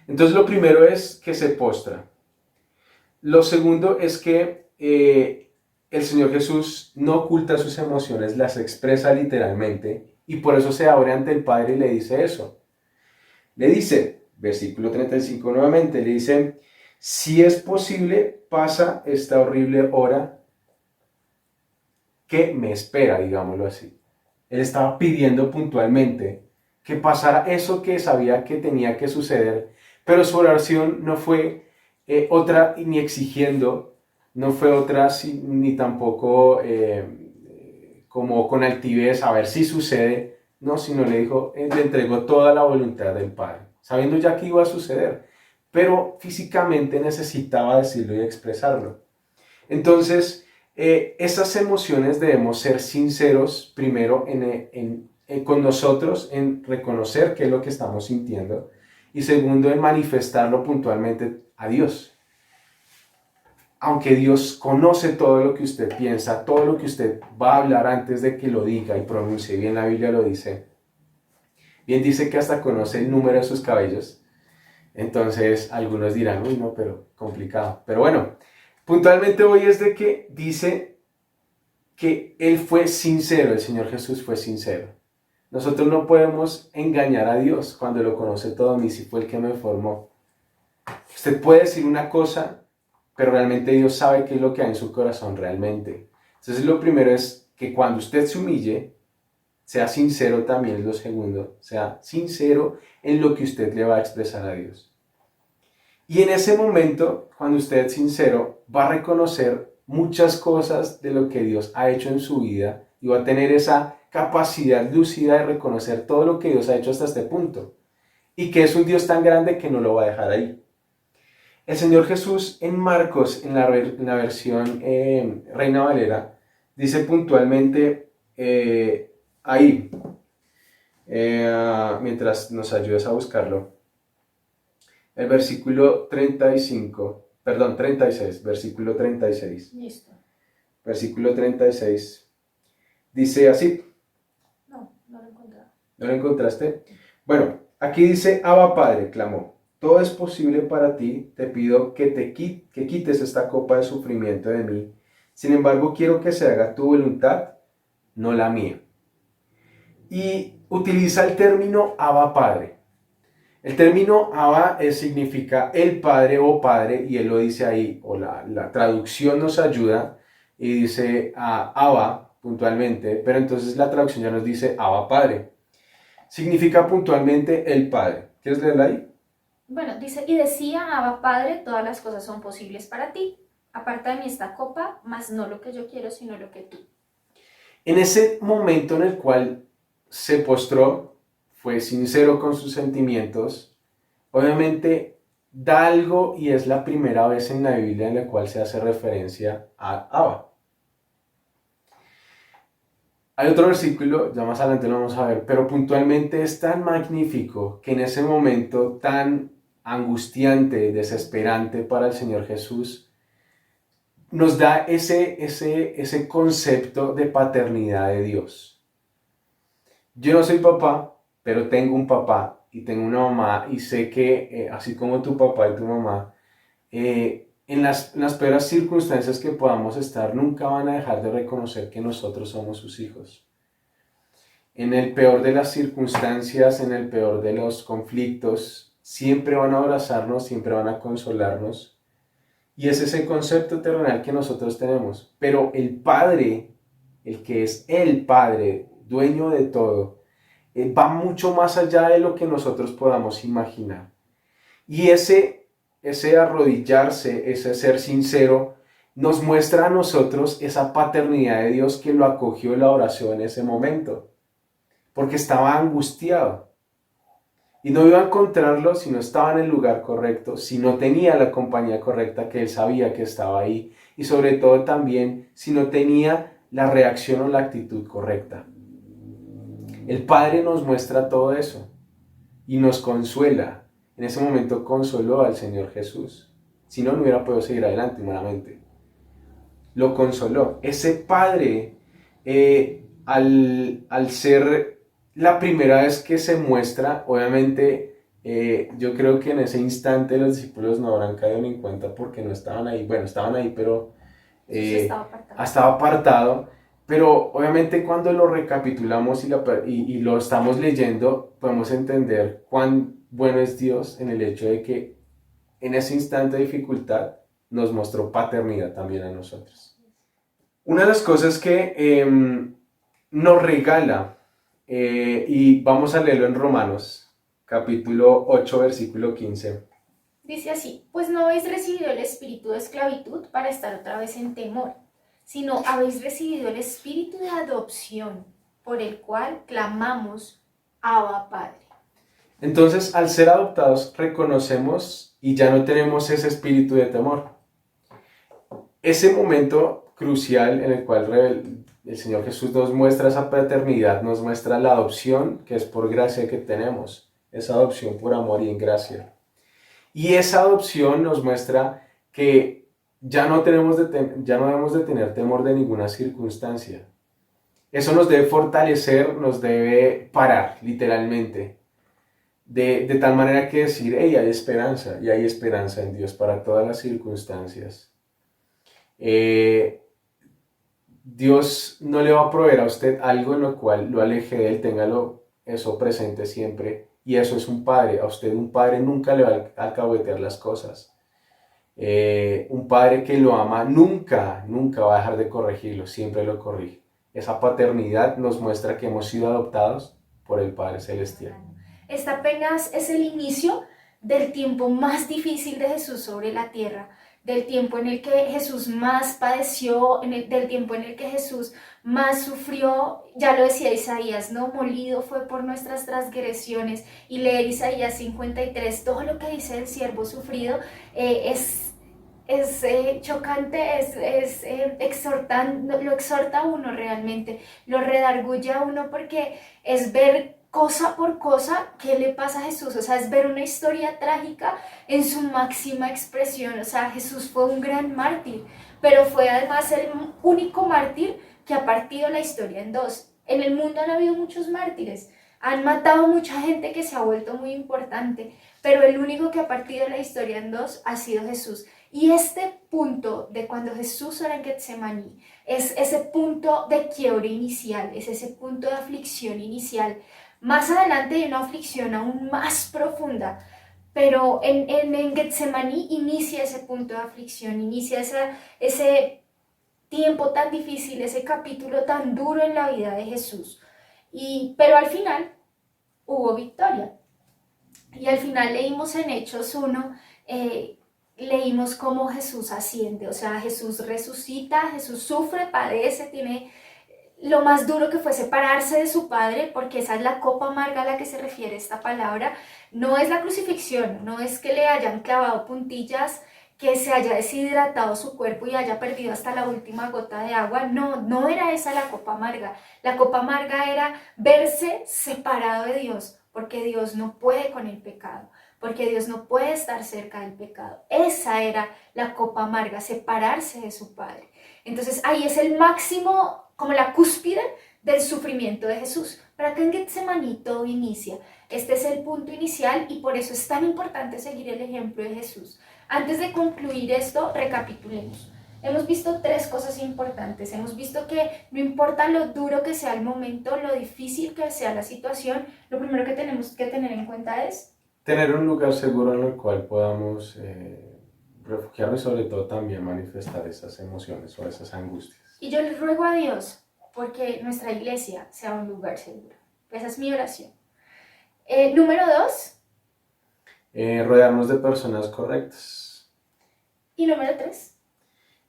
Entonces lo primero es que se postra. Lo segundo es que el Señor Jesús no oculta sus emociones, las expresa literalmente y por eso se abre ante el Padre y le dice eso. Le dice, versículo 35 nuevamente, le dice, si es posible, pasa esta horrible hora que me espera, digámoslo así. Él estaba pidiendo puntualmente que pasara eso que sabía que tenía que suceder, pero su oración no fue otra ni exigiendo, no fue otra ni tampoco como con altivez a ver si sucede, no, sino le dijo, le entregó toda la voluntad del Padre, sabiendo ya que iba a suceder, pero físicamente necesitaba decirlo y expresarlo. Entonces, esas emociones debemos ser sinceros primero con nosotros, en reconocer qué es lo que estamos sintiendo y segundo en manifestarlo puntualmente a Dios. Aunque Dios conoce todo lo que usted piensa, todo lo que usted va a hablar antes de que lo diga y pronuncie, bien la Biblia lo dice, bien dice que hasta conoce el número de sus cabellos, entonces algunos dirán, uy no, pero complicado, pero bueno, puntualmente hoy es de que dice que Él fue sincero, el Señor Jesús fue sincero. Nosotros no podemos engañar a Dios cuando lo conoce todo, ni si fue el que me formó. Usted puede decir una cosa, pero realmente Dios sabe qué es lo que hay en su corazón realmente. Entonces lo primero es que cuando usted se humille, sea sincero también es lo segundo, sea sincero en lo que usted le va a expresar a Dios. Y en ese momento, cuando usted es sincero, va a reconocer muchas cosas de lo que Dios ha hecho en su vida y va a tener esa capacidad lúcida de reconocer todo lo que Dios ha hecho hasta este punto y que es un Dios tan grande que no lo va a dejar ahí. El Señor Jesús en Marcos, en la versión Reina Valera, dice puntualmente ahí, mientras nos ayudes a buscarlo, el versículo 36, versículo 36. Listo. Versículo 36. Dice así. No lo encontré. ¿No lo encontraste? Bueno, aquí dice, Abba Padre, clamó, todo es posible para ti, te pido que quites esta copa de sufrimiento de mí. Sin embargo, quiero que se haga tu voluntad, no la mía. Y utiliza el término Abba Padre. El término Abba significa el Padre o Padre, y él lo dice ahí, o la traducción nos ayuda, y dice Abba puntualmente, pero entonces la traducción ya nos dice Abba Padre. Significa puntualmente el Padre. ¿Quieres leerla ahí? Bueno, dice, y decía, Abba Padre, todas las cosas son posibles para ti. Aparta de mí esta copa, mas no lo que yo quiero, sino lo que tú. En ese momento en el cual se postró, fue sincero con sus sentimientos, obviamente da algo y es la primera vez en la Biblia en la cual se hace referencia a Abba. Hay otro versículo, ya más adelante lo vamos a ver, pero puntualmente es tan magnífico que en ese momento tan angustiante, desesperante para el Señor Jesús, nos da ese concepto de paternidad de Dios. Yo no soy papá, pero tengo un papá y tengo una mamá y sé que así como tu papá y tu mamá, en las peores circunstancias que podamos estar, nunca van a dejar de reconocer que nosotros somos sus hijos. En el peor de las circunstancias, en el peor de los conflictos, siempre van a abrazarnos, siempre van a consolarnos. Y es ese concepto terrenal que nosotros tenemos. Pero el Padre, el que es el Padre, dueño de todo, va mucho más allá de lo que nosotros podamos imaginar. Y ese arrodillarse, ese ser sincero, nos muestra a nosotros esa paternidad de Dios que lo acogió en la oración en ese momento. Porque estaba angustiado. Y no iba a encontrarlo si no estaba en el lugar correcto, si no tenía la compañía correcta que él sabía que estaba ahí. Y sobre todo también si no tenía la reacción o la actitud correcta. El Padre nos muestra todo eso y nos consuela. En ese momento consoló al Señor Jesús. Si no, no hubiera podido seguir adelante humanamente. Lo consoló. Ese Padre, al ser la primera vez que se muestra, obviamente, yo creo que en ese instante los discípulos no habrán caído ni en cuenta porque no estaban ahí. Bueno, estaban ahí, pero Jesús estaba apartado. estaba apartado, pero obviamente cuando lo recapitulamos y lo estamos leyendo, podemos entender cuán bueno es Dios en el hecho de que en ese instante de dificultad nos mostró paternidad también a nosotros. Una de las cosas que nos regala, y vamos a leerlo en Romanos, capítulo 8, versículo 15. Dice así, pues no habéis recibido el espíritu de esclavitud para estar otra vez en temor, sino habéis recibido el espíritu de adopción, por el cual clamamos, Abba Padre. Entonces, al ser adoptados, reconocemos y ya no tenemos ese espíritu de temor. Ese momento crucial en el cual el Señor Jesús nos muestra esa paternidad, nos muestra la adopción que es por gracia que tenemos, esa adopción por amor y en gracia. Y esa adopción nos muestra que ya no debemos de tener temor de ninguna circunstancia. Eso nos debe fortalecer, nos debe parar, literalmente. De tal manera que decir, hey, hay esperanza, y hay esperanza en Dios para todas las circunstancias. Dios no le va a proveer a usted algo en lo cual lo aleje de él, téngalo eso presente siempre, y eso es un padre. A usted un padre nunca le va a alcahuetear las cosas. Un padre que lo ama nunca va a dejar de corregirlo, siempre lo corrige. Esa paternidad nos muestra que hemos sido adoptados por el Padre Celestial. Este apenas es el inicio del tiempo más difícil de Jesús sobre la tierra, del tiempo en el que Jesús más padeció, del tiempo en el que Jesús más sufrió. Ya lo decía Isaías, ¿no? Molido fue por nuestras transgresiones. Y leer Isaías 53, todo lo que dice el siervo sufrido es chocante, lo exhorta a uno realmente, lo redarguye a uno, porque es ver cosa por cosa qué le pasa a Jesús. O sea, es ver una historia trágica en su máxima expresión. O sea, Jesús fue un gran mártir, pero fue además el único mártir que ha partido la historia en dos. En el mundo han habido muchos mártires, han matado mucha gente que se ha vuelto muy importante, pero el único que ha partido la historia en dos ha sido Jesús. Y este punto de cuando Jesús ora en Getsemaní es ese punto de quiebre inicial, es ese punto de aflicción inicial. Más adelante hay una aflicción aún más profunda, pero en Getsemaní inicia ese punto de aflicción, inicia ese tiempo tan difícil, ese capítulo tan duro en la vida de Jesús. Pero al final hubo victoria. Y al final leímos en Hechos 1, leímos cómo Jesús asciende, o sea, Jesús resucita, Jesús sufre, padece, tiene lo más duro que fue separarse de su Padre, porque esa es la copa amarga a la que se refiere esta palabra. No es la crucifixión, no es que le hayan clavado puntillas, que se haya deshidratado su cuerpo y haya perdido hasta la última gota de agua. No era esa la copa amarga. La copa amarga era verse separado de Dios, porque Dios no puede con el pecado, porque Dios no puede estar cerca del pecado. Esa era la copa amarga, separarse de su Padre. Entonces ahí es el máximo, como la cúspide del sufrimiento de Jesús. Pero acá en Getsemaní todo inicia. Este es el punto inicial y por eso es tan importante seguir el ejemplo de Jesús. Antes de concluir esto, recapitulemos. Hemos visto tres cosas importantes. Hemos visto que no importa lo duro que sea el momento, lo difícil que sea la situación, lo primero que tenemos que tener en cuenta es tener un lugar seguro en el cual podamos refugiarnos y sobre todo también manifestar esas emociones o esas angustias. Y yo les ruego a Dios porque nuestra iglesia sea un lugar seguro. Esa es mi oración. Número 2. Rodearnos de personas correctas. Y número 3.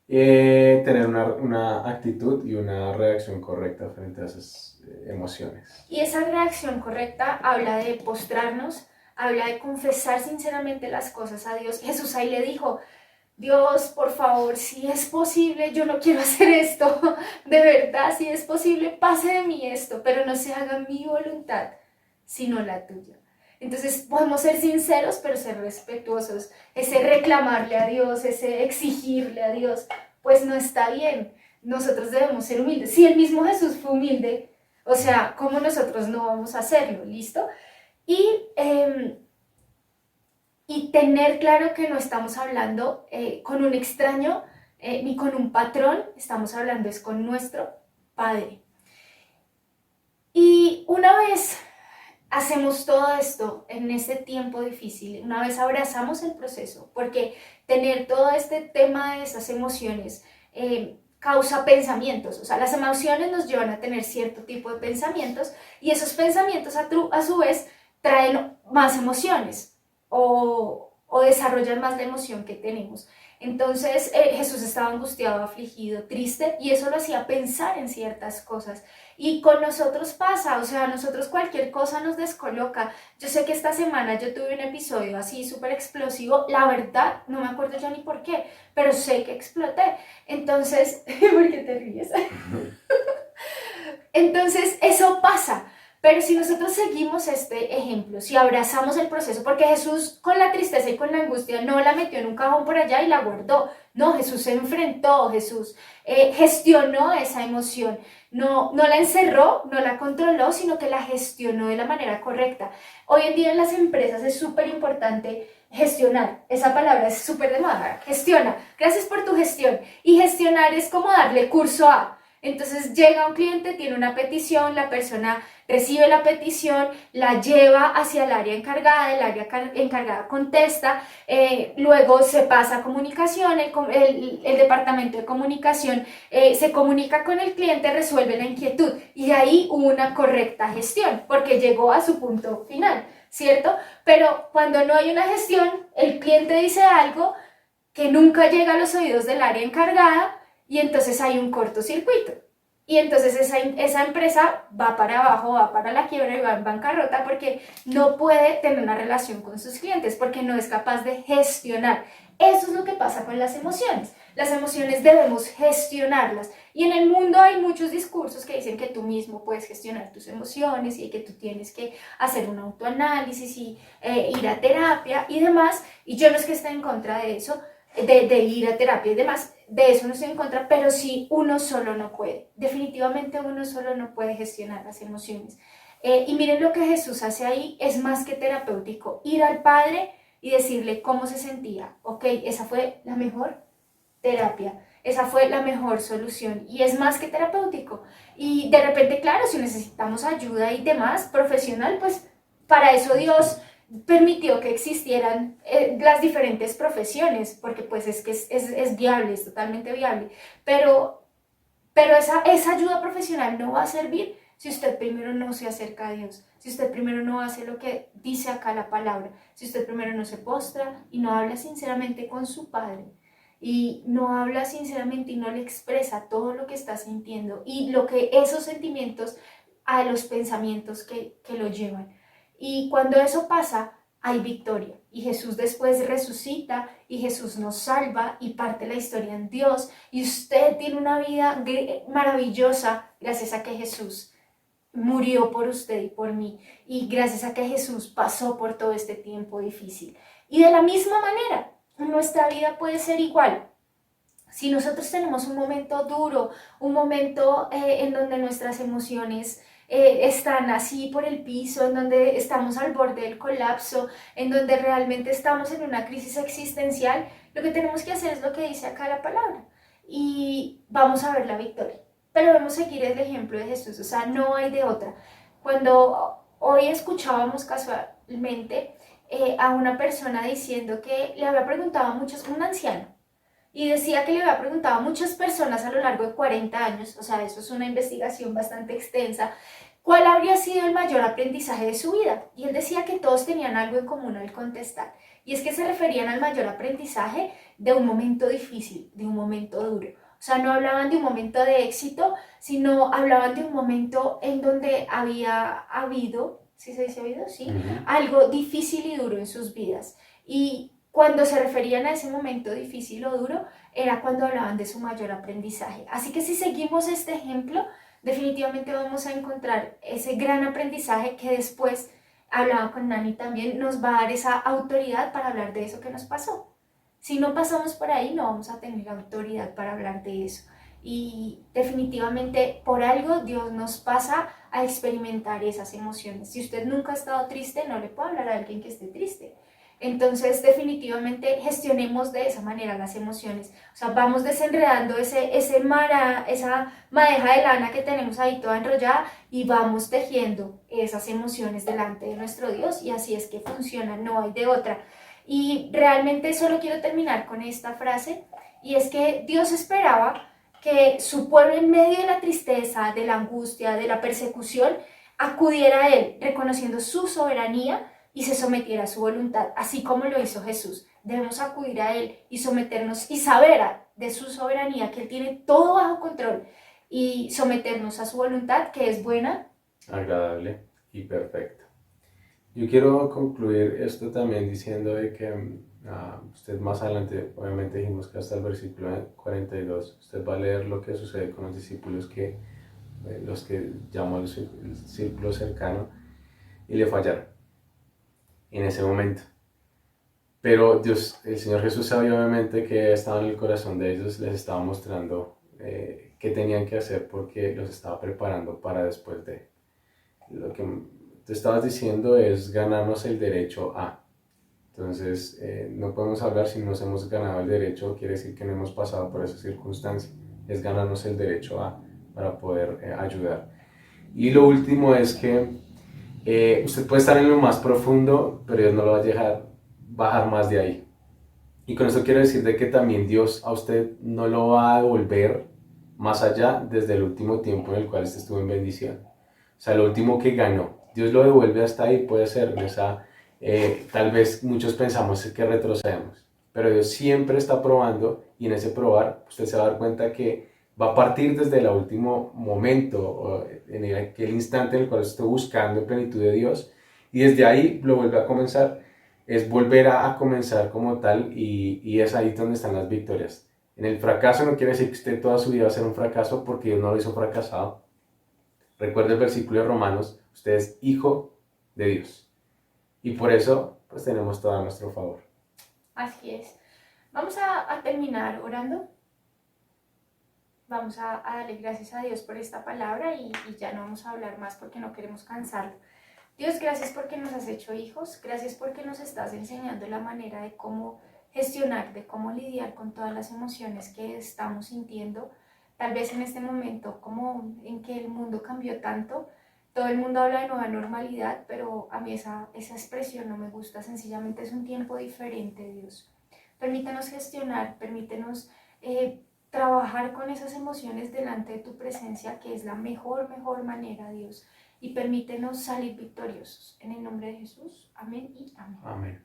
Tener una actitud y una reacción correcta frente a esas emociones. Y esa reacción correcta habla de postrarnos, habla de confesar sinceramente las cosas a Dios. Jesús ahí le dijo: Dios, por favor, si es posible, yo no quiero hacer esto, de verdad, si es posible, pase de mí esto, pero no se haga mi voluntad, sino la tuya. Entonces podemos ser sinceros, pero ser respetuosos. Ese reclamarle a Dios, ese exigirle a Dios, pues no está bien. Nosotros debemos ser humildes. Si el mismo Jesús fue humilde, o sea, ¿cómo nosotros no vamos a hacerlo? ¿Listo? Y tener claro que no estamos hablando con un extraño ni con un patrón, estamos hablando es con nuestro Padre. Y una vez hacemos todo esto en este tiempo difícil, una vez abrazamos el proceso, porque tener todo este tema de esas emociones causa pensamientos, o sea, las emociones nos llevan a tener cierto tipo de pensamientos y esos pensamientos a su vez traen más emociones o desarrollan más la emoción que tenemos. Entonces Jesús estaba angustiado, afligido, triste y eso lo hacía pensar en ciertas cosas. Y con nosotros pasa, o sea, a nosotros cualquier cosa nos descoloca. Yo sé que esta semana yo tuve un episodio así súper explosivo, la verdad, no me acuerdo ya ni por qué, pero sé que exploté. Entonces, ¿por qué te ríes? Entonces, eso pasa. Pero si nosotros seguimos este ejemplo, si abrazamos el proceso, porque Jesús con la tristeza y con la angustia no la metió en un cajón por allá y la guardó, no, Jesús se enfrentó, Jesús gestionó esa emoción, no la encerró, no la controló, sino que la gestionó de la manera correcta. Hoy en día en las empresas es súper importante gestionar, esa palabra es súper de moda, gestiona, gracias por tu gestión, y gestionar es como darle curso a. Entonces llega un cliente, tiene una petición, la persona recibe la petición, la lleva hacia el área encargada, el área encargada contesta, luego se pasa a comunicación, el departamento de comunicación se comunica con el cliente, resuelve la inquietud y ahí hubo una correcta gestión porque llegó a su punto final, ¿cierto? Pero cuando no hay una gestión, el cliente dice algo que nunca llega a los oídos del área encargada y entonces hay un cortocircuito. Y entonces esa empresa va para abajo, va para la quiebra y va en bancarrota porque no puede tener una relación con sus clientes, porque no es capaz de gestionar. Eso es lo que pasa con las emociones. Las emociones debemos gestionarlas. Y en el mundo hay muchos discursos que dicen que tú mismo puedes gestionar tus emociones y que tú tienes que hacer un autoanálisis y ir a terapia y demás. Y yo no es que esté en contra de eso, de ir a terapia y demás, de eso no estoy en contra, pero sí uno solo no puede, definitivamente uno solo no puede gestionar las emociones. Y miren lo que Jesús hace ahí, es más que terapéutico, ir al Padre y decirle cómo se sentía, ok, esa fue la mejor terapia, esa fue la mejor solución y es más que terapéutico. Y de repente, claro, si necesitamos ayuda y demás, profesional, pues para eso Dios permitió que existieran las diferentes profesiones, porque pues es que es viable, es totalmente viable, pero esa ayuda profesional no va a servir si usted primero no se acerca a Dios, si usted primero no hace lo que dice acá la palabra, si usted primero no se postra y no habla sinceramente con su Padre, y no habla sinceramente y no le expresa todo lo que está sintiendo y lo que esos sentimientos a los pensamientos que lo llevan. Y cuando eso pasa, hay victoria. Y Jesús después resucita y Jesús nos salva y parte la historia en Dios. Y usted tiene una vida maravillosa gracias a que Jesús murió por usted y por mí. Y gracias a que Jesús pasó por todo este tiempo difícil. Y de la misma manera, nuestra vida puede ser igual. Si nosotros tenemos un momento duro, un momento en donde nuestras emociones están así por el piso, en donde estamos al borde del colapso, en donde realmente estamos en una crisis existencial, lo que tenemos que hacer es lo que dice acá la palabra y vamos a ver la victoria. Pero debemos seguir el ejemplo de Jesús, o sea, no hay de otra. Cuando hoy escuchábamos casualmente a una persona diciendo que le había preguntado a muchos, un anciano, y decía que le había preguntado a muchas personas a lo largo de 40 años, o sea, eso es una investigación bastante extensa, cuál habría sido el mayor aprendizaje de su vida. Y él decía que todos tenían algo en común al contestar, y es que se referían al mayor aprendizaje de un momento difícil, de un momento duro. O sea, no hablaban de un momento de éxito, sino hablaban de un momento en donde había habido, ¿sí se dice habido? Sí, algo difícil y duro en sus vidas. Y cuando se referían a ese momento difícil o duro, era cuando hablaban de su mayor aprendizaje. Así que si seguimos este ejemplo, definitivamente vamos a encontrar ese gran aprendizaje que después, hablaba con Nani también, nos va a dar esa autoridad para hablar de eso que nos pasó. Si no pasamos por ahí, no vamos a tener autoridad para hablar de eso. Y definitivamente por algo Dios nos pasa a experimentar esas emociones. Si usted nunca ha estado triste, no le puedo hablar a alguien que esté triste. Entonces, definitivamente gestionemos de esa manera las emociones. O sea, vamos desenredando esa madeja de lana que tenemos ahí toda enrollada y vamos tejiendo esas emociones delante de nuestro Dios y así es que funciona, no hay de otra. Y realmente solo quiero terminar con esta frase y es que Dios esperaba que su pueblo en medio de la tristeza, de la angustia, de la persecución, acudiera a Él, reconociendo su soberanía y se sometiera a su voluntad, así como lo hizo Jesús. Debemos acudir a Él y someternos y saber de su soberanía, que Él tiene todo bajo control, y someternos a su voluntad, que es buena, agradable y perfecta. Yo quiero concluir esto también diciendo de que usted más adelante, obviamente dijimos que hasta el versículo 42, usted va a leer lo que sucede con los discípulos que los que llamó el círculo cercano y le fallaron en ese momento. Pero Dios, el Señor Jesús sabía obviamente que estaba en el corazón de ellos, les estaba mostrando qué tenían que hacer porque los estaba preparando para después de. Lo que te estabas diciendo es ganarnos el derecho a. Entonces, no podemos hablar si nos hemos ganado el derecho, quiere decir que no hemos pasado por esa circunstancia. Es ganarnos el derecho a para poder ayudar. Y lo último es que usted puede estar en lo más profundo, pero Dios no lo va a dejar bajar más de ahí. Y con esto quiero decir de que también Dios a usted no lo va a devolver más allá desde el último tiempo en el cual usted estuvo en bendición. O sea, lo último que ganó. Dios lo devuelve hasta ahí, puede ser. Tal vez muchos pensamos que retrocedemos, pero Dios siempre está probando y en ese probar usted se va a dar cuenta que va a partir desde el último momento, en aquel instante en el cual estoy buscando en plenitud de Dios, y desde ahí lo vuelve a comenzar. Es volver a comenzar como tal y es ahí donde están las victorias. En el fracaso no quiere decir que usted toda su vida va a ser un fracaso porque Dios no lo hizo fracasado. Recuerde el versículo de Romanos, usted es hijo de Dios. Y por eso pues tenemos todo a nuestro favor. Así es. Vamos a terminar orando. Vamos a darle gracias a Dios por esta palabra y ya no vamos a hablar más porque no queremos cansarlo. Dios, gracias porque nos has hecho hijos, gracias porque nos estás enseñando la manera de cómo gestionar, de cómo lidiar con todas las emociones que estamos sintiendo. Tal vez en este momento, como en que el mundo cambió tanto, todo el mundo habla de nueva normalidad, pero a mí esa expresión no me gusta, sencillamente es un tiempo diferente, Dios. Permítenos gestionar, permítenos trabajar con esas emociones delante de tu presencia, que es la mejor manera, Dios. Y permítenos salir victoriosos. En el nombre de Jesús. Amén y amén. Amén.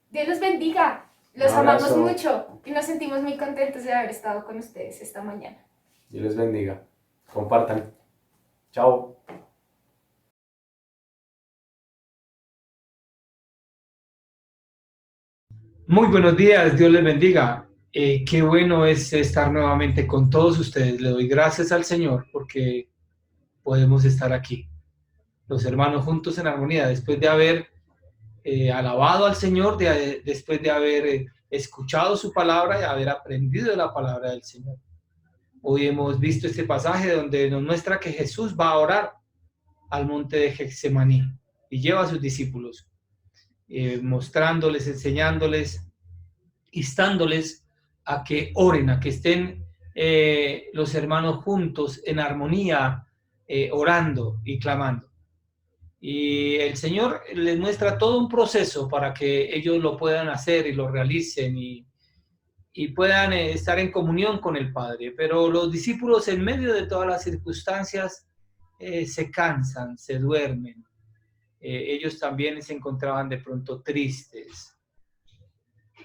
Dios los bendiga. Los amamos mucho y nos sentimos muy contentos de haber estado con ustedes esta mañana. Dios les bendiga. Compartan. Chao. Muy buenos días, Dios les bendiga. Qué bueno es estar nuevamente con todos ustedes. Le doy gracias al Señor porque podemos estar aquí, los hermanos juntos en armonía, después de haber alabado al Señor, después de haber escuchado su palabra y haber aprendido de la palabra del Señor. Hoy hemos visto este pasaje donde nos muestra que Jesús va a orar al monte de Getsemaní y lleva a sus discípulos, mostrándoles, enseñándoles, instándoles a que oren, a que estén los hermanos juntos en armonía, orando y clamando. Y el Señor les muestra todo un proceso para que ellos lo puedan hacer y lo realicen y puedan estar en comunión con el Padre. Pero los discípulos en medio de todas las circunstancias se cansan, se duermen. Ellos también se encontraban de pronto tristes.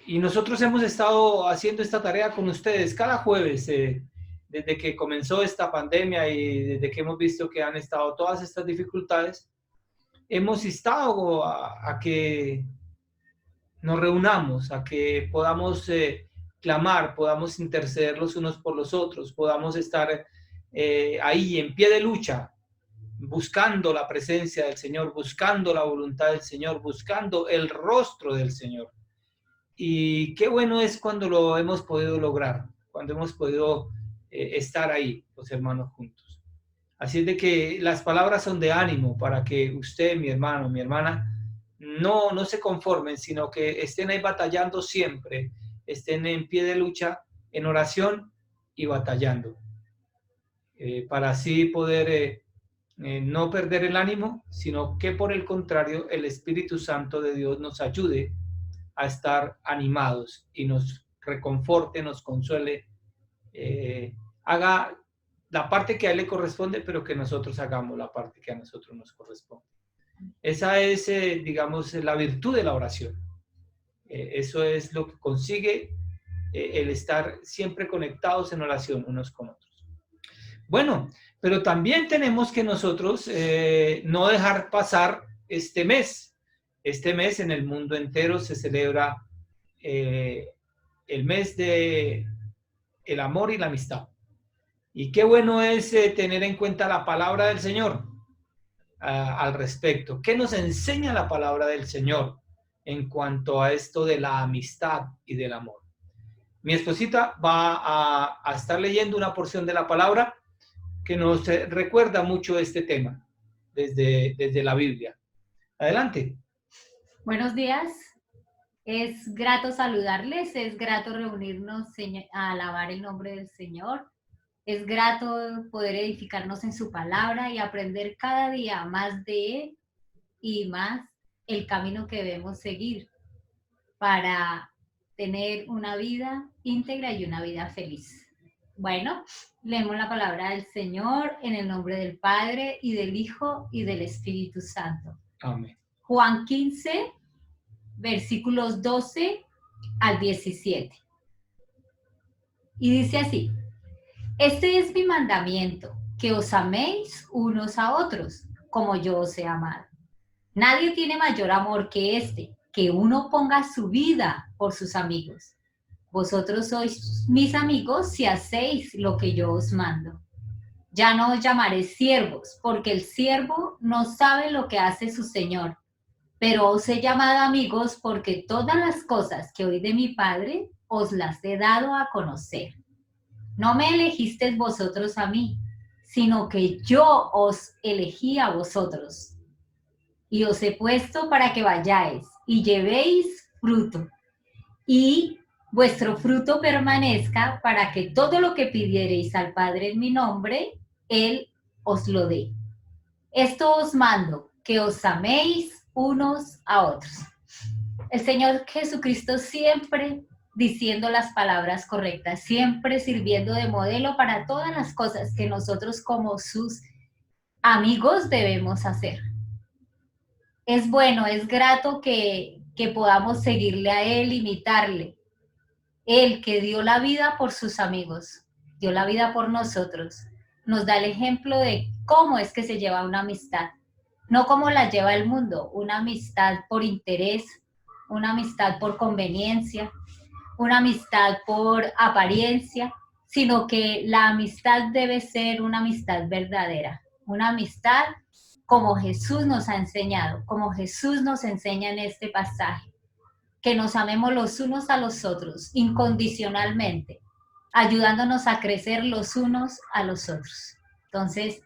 Y nosotros hemos estado haciendo esta tarea con ustedes cada jueves, desde que comenzó esta pandemia y desde que hemos visto que han estado todas estas dificultades. Hemos instado a que nos reunamos, a que podamos clamar, podamos interceder los unos por los otros, podamos estar ahí en pie de lucha, buscando la presencia del Señor, buscando la voluntad del Señor, buscando el rostro del Señor. Y qué bueno es cuando lo hemos podido lograr, cuando hemos podido estar ahí, los hermanos juntos. Así es de que las palabras son de ánimo para que usted, mi hermano, mi hermana, no se conformen, sino que estén ahí batallando siempre, estén en pie de lucha, en oración y batallando, para así poder no perder el ánimo, sino que por el contrario, el Espíritu Santo de Dios nos ayude a estar animados y nos reconforte, nos consuele, haga la parte que a él le corresponde, pero que nosotros hagamos la parte que a nosotros nos corresponde. Esa es, digamos, la virtud de la oración. Eso es lo que consigue el estar siempre conectados en oración unos con otros. Bueno, pero también tenemos que nosotros no dejar pasar este mes. Este mes en el mundo entero se celebra el mes de el amor y la amistad. Y qué bueno es tener en cuenta la palabra del Señor al respecto. ¿Qué nos enseña la palabra del Señor en cuanto a esto de la amistad y del amor? Mi esposita va a estar leyendo una porción de la palabra que nos recuerda mucho este tema desde la Biblia. Adelante. Buenos días. Es grato saludarles, es grato reunirnos a alabar el nombre del Señor. Es grato poder edificarnos en su palabra y aprender cada día más de Él y más el camino que debemos seguir para tener una vida íntegra y una vida feliz. Bueno, leemos la palabra del Señor en el nombre del Padre y del Hijo y del Espíritu Santo. Amén. Juan 15, versículos 12 al 17. Y dice así: este es mi mandamiento, que os améis unos a otros, como yo os he amado. Nadie tiene mayor amor que este, que uno ponga su vida por sus amigos. Vosotros sois mis amigos si hacéis lo que yo os mando. Ya no os llamaré siervos, porque el siervo no sabe lo que hace su señor. Pero os he llamado amigos porque todas las cosas que oí de mi Padre os las he dado a conocer. No me elegisteis vosotros a mí, sino que yo os elegí a vosotros. Y os he puesto para que vayáis y llevéis fruto, y vuestro fruto permanezca, para que todo lo que pidiereis al Padre en mi nombre, Él os lo dé. Esto os mando, que os améis unos a otros. El Señor Jesucristo siempre diciendo las palabras correctas, siempre sirviendo de modelo para todas las cosas que nosotros como sus amigos debemos hacer. Es bueno, es grato que podamos seguirle a Él, imitarle. Él que dio la vida por sus amigos, dio la vida por nosotros, nos da el ejemplo de cómo es que se lleva una amistad, no como la lleva el mundo, una amistad por interés, una amistad por conveniencia, una amistad por apariencia, sino que la amistad debe ser una amistad verdadera, una amistad como Jesús nos ha enseñado, como Jesús nos enseña en este pasaje, que nos amemos los unos a los otros incondicionalmente, ayudándonos a crecer los unos a los otros. Entonces,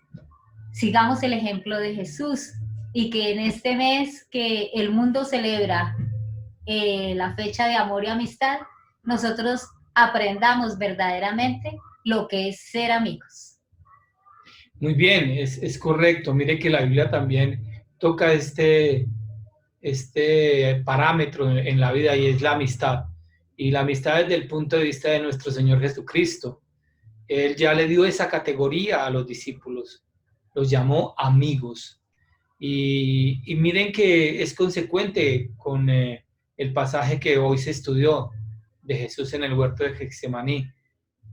sigamos el ejemplo de Jesús y que en este mes que el mundo celebra la fecha de amor y amistad, nosotros aprendamos verdaderamente lo que es ser amigos. Muy bien, es correcto. Mire que la Biblia también toca este parámetro en la vida y es la amistad. Y la amistad desde el punto de vista de nuestro Señor Jesucristo. Él ya le dio esa categoría a los discípulos, los llamó amigos. Y miren que es consecuente con el pasaje que hoy se estudió de Jesús en el huerto de Getsemaní.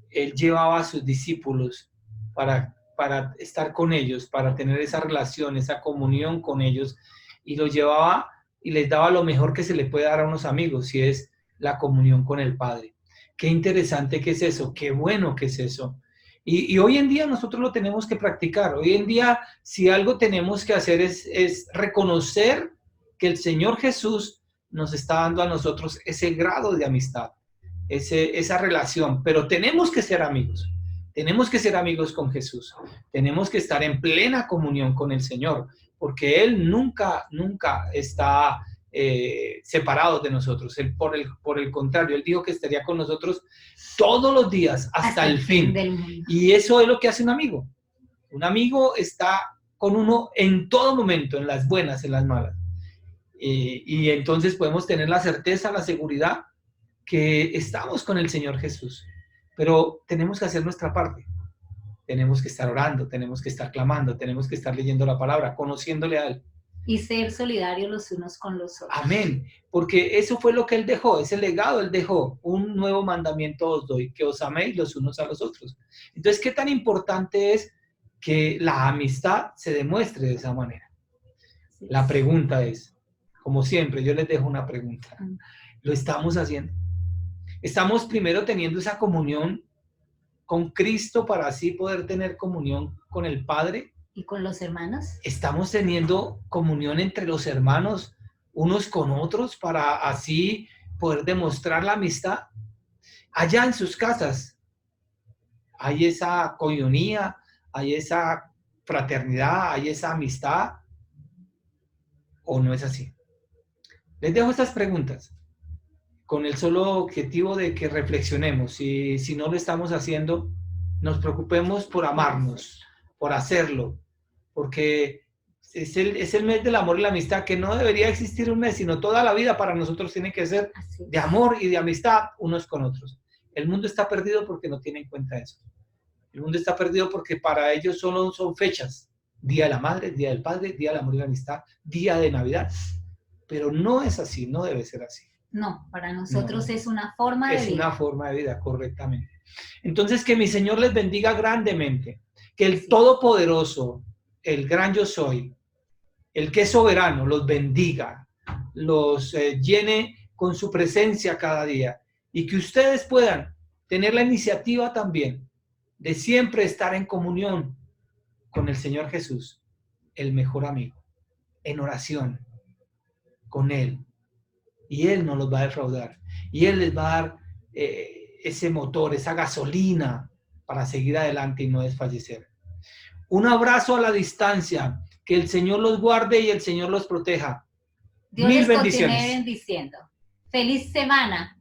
Él llevaba a sus discípulos para estar con ellos, para tener esa relación, esa comunión con ellos, y los llevaba y les daba lo mejor que se le puede dar a unos amigos, y es la comunión con el Padre. Qué interesante que es eso, qué bueno que es eso. Y hoy en día nosotros lo tenemos que practicar. Hoy en día, si algo tenemos que hacer es reconocer que el Señor Jesús nos está dando a nosotros ese grado de amistad, esa relación, pero tenemos que ser amigos con Jesús, tenemos que estar en plena comunión con el Señor, porque Él nunca está separados de nosotros. Él, por el contrario, Él dijo que estaría con nosotros todos los días hasta el fin. del mundo. Y eso es lo que hace un amigo. Un amigo está con uno en todo momento, en las buenas, en las malas. Y entonces podemos tener la certeza, la seguridad que estamos con el Señor Jesús. Pero tenemos que hacer nuestra parte. Tenemos que estar orando, tenemos que estar clamando, tenemos que estar leyendo la palabra, conociéndole a Él. Y ser solidarios los unos con los otros. Amén. Porque eso fue lo que Él dejó, ese legado Él dejó. Un nuevo mandamiento os doy, que os améis los unos a los otros. Entonces, ¿qué tan importante es que la amistad se demuestre de esa manera? Sí. La pregunta es, como siempre, yo les dejo una pregunta. ¿Lo estamos haciendo? ¿Estamos primero teniendo esa comunión con Cristo para así poder tener comunión con el Padre? ¿Y con los hermanos? ¿Estamos teniendo comunión entre los hermanos unos con otros para así poder demostrar la amistad? Allá en sus casas hay esa coinonía, hay esa fraternidad, hay esa amistad, ¿o no es así? Les dejo estas preguntas con el solo objetivo de que reflexionemos. Si no lo estamos haciendo, nos preocupemos por amarnos, por hacerlo, porque es el mes del amor y la amistad, que no debería existir un mes, sino toda la vida para nosotros tiene que ser de amor y de amistad unos con otros. El mundo está perdido porque no tiene en cuenta eso. El mundo está perdido porque para ellos solo son fechas. Día de la Madre, Día del Padre, Día del Amor y la Amistad, Día de Navidad. Pero no es así, no debe ser así. No, para nosotros No. es una forma de vida. Es una forma de vida, correctamente. Entonces, que mi Señor les bendiga grandemente. Que el Todopoderoso, el gran yo soy, el que es soberano, los bendiga, los llene con su presencia cada día. Y que ustedes puedan tener la iniciativa también de siempre estar en comunión con el Señor Jesús, el mejor amigo, en oración con Él. Y Él no los va a defraudar. Y Él les va a dar ese motor, esa gasolina para seguir adelante y no desfallecer. Un abrazo a la distancia. Que el Señor los guarde y el Señor los proteja. Dios Mil les bendiciones. continúe bendiciendo. Feliz semana.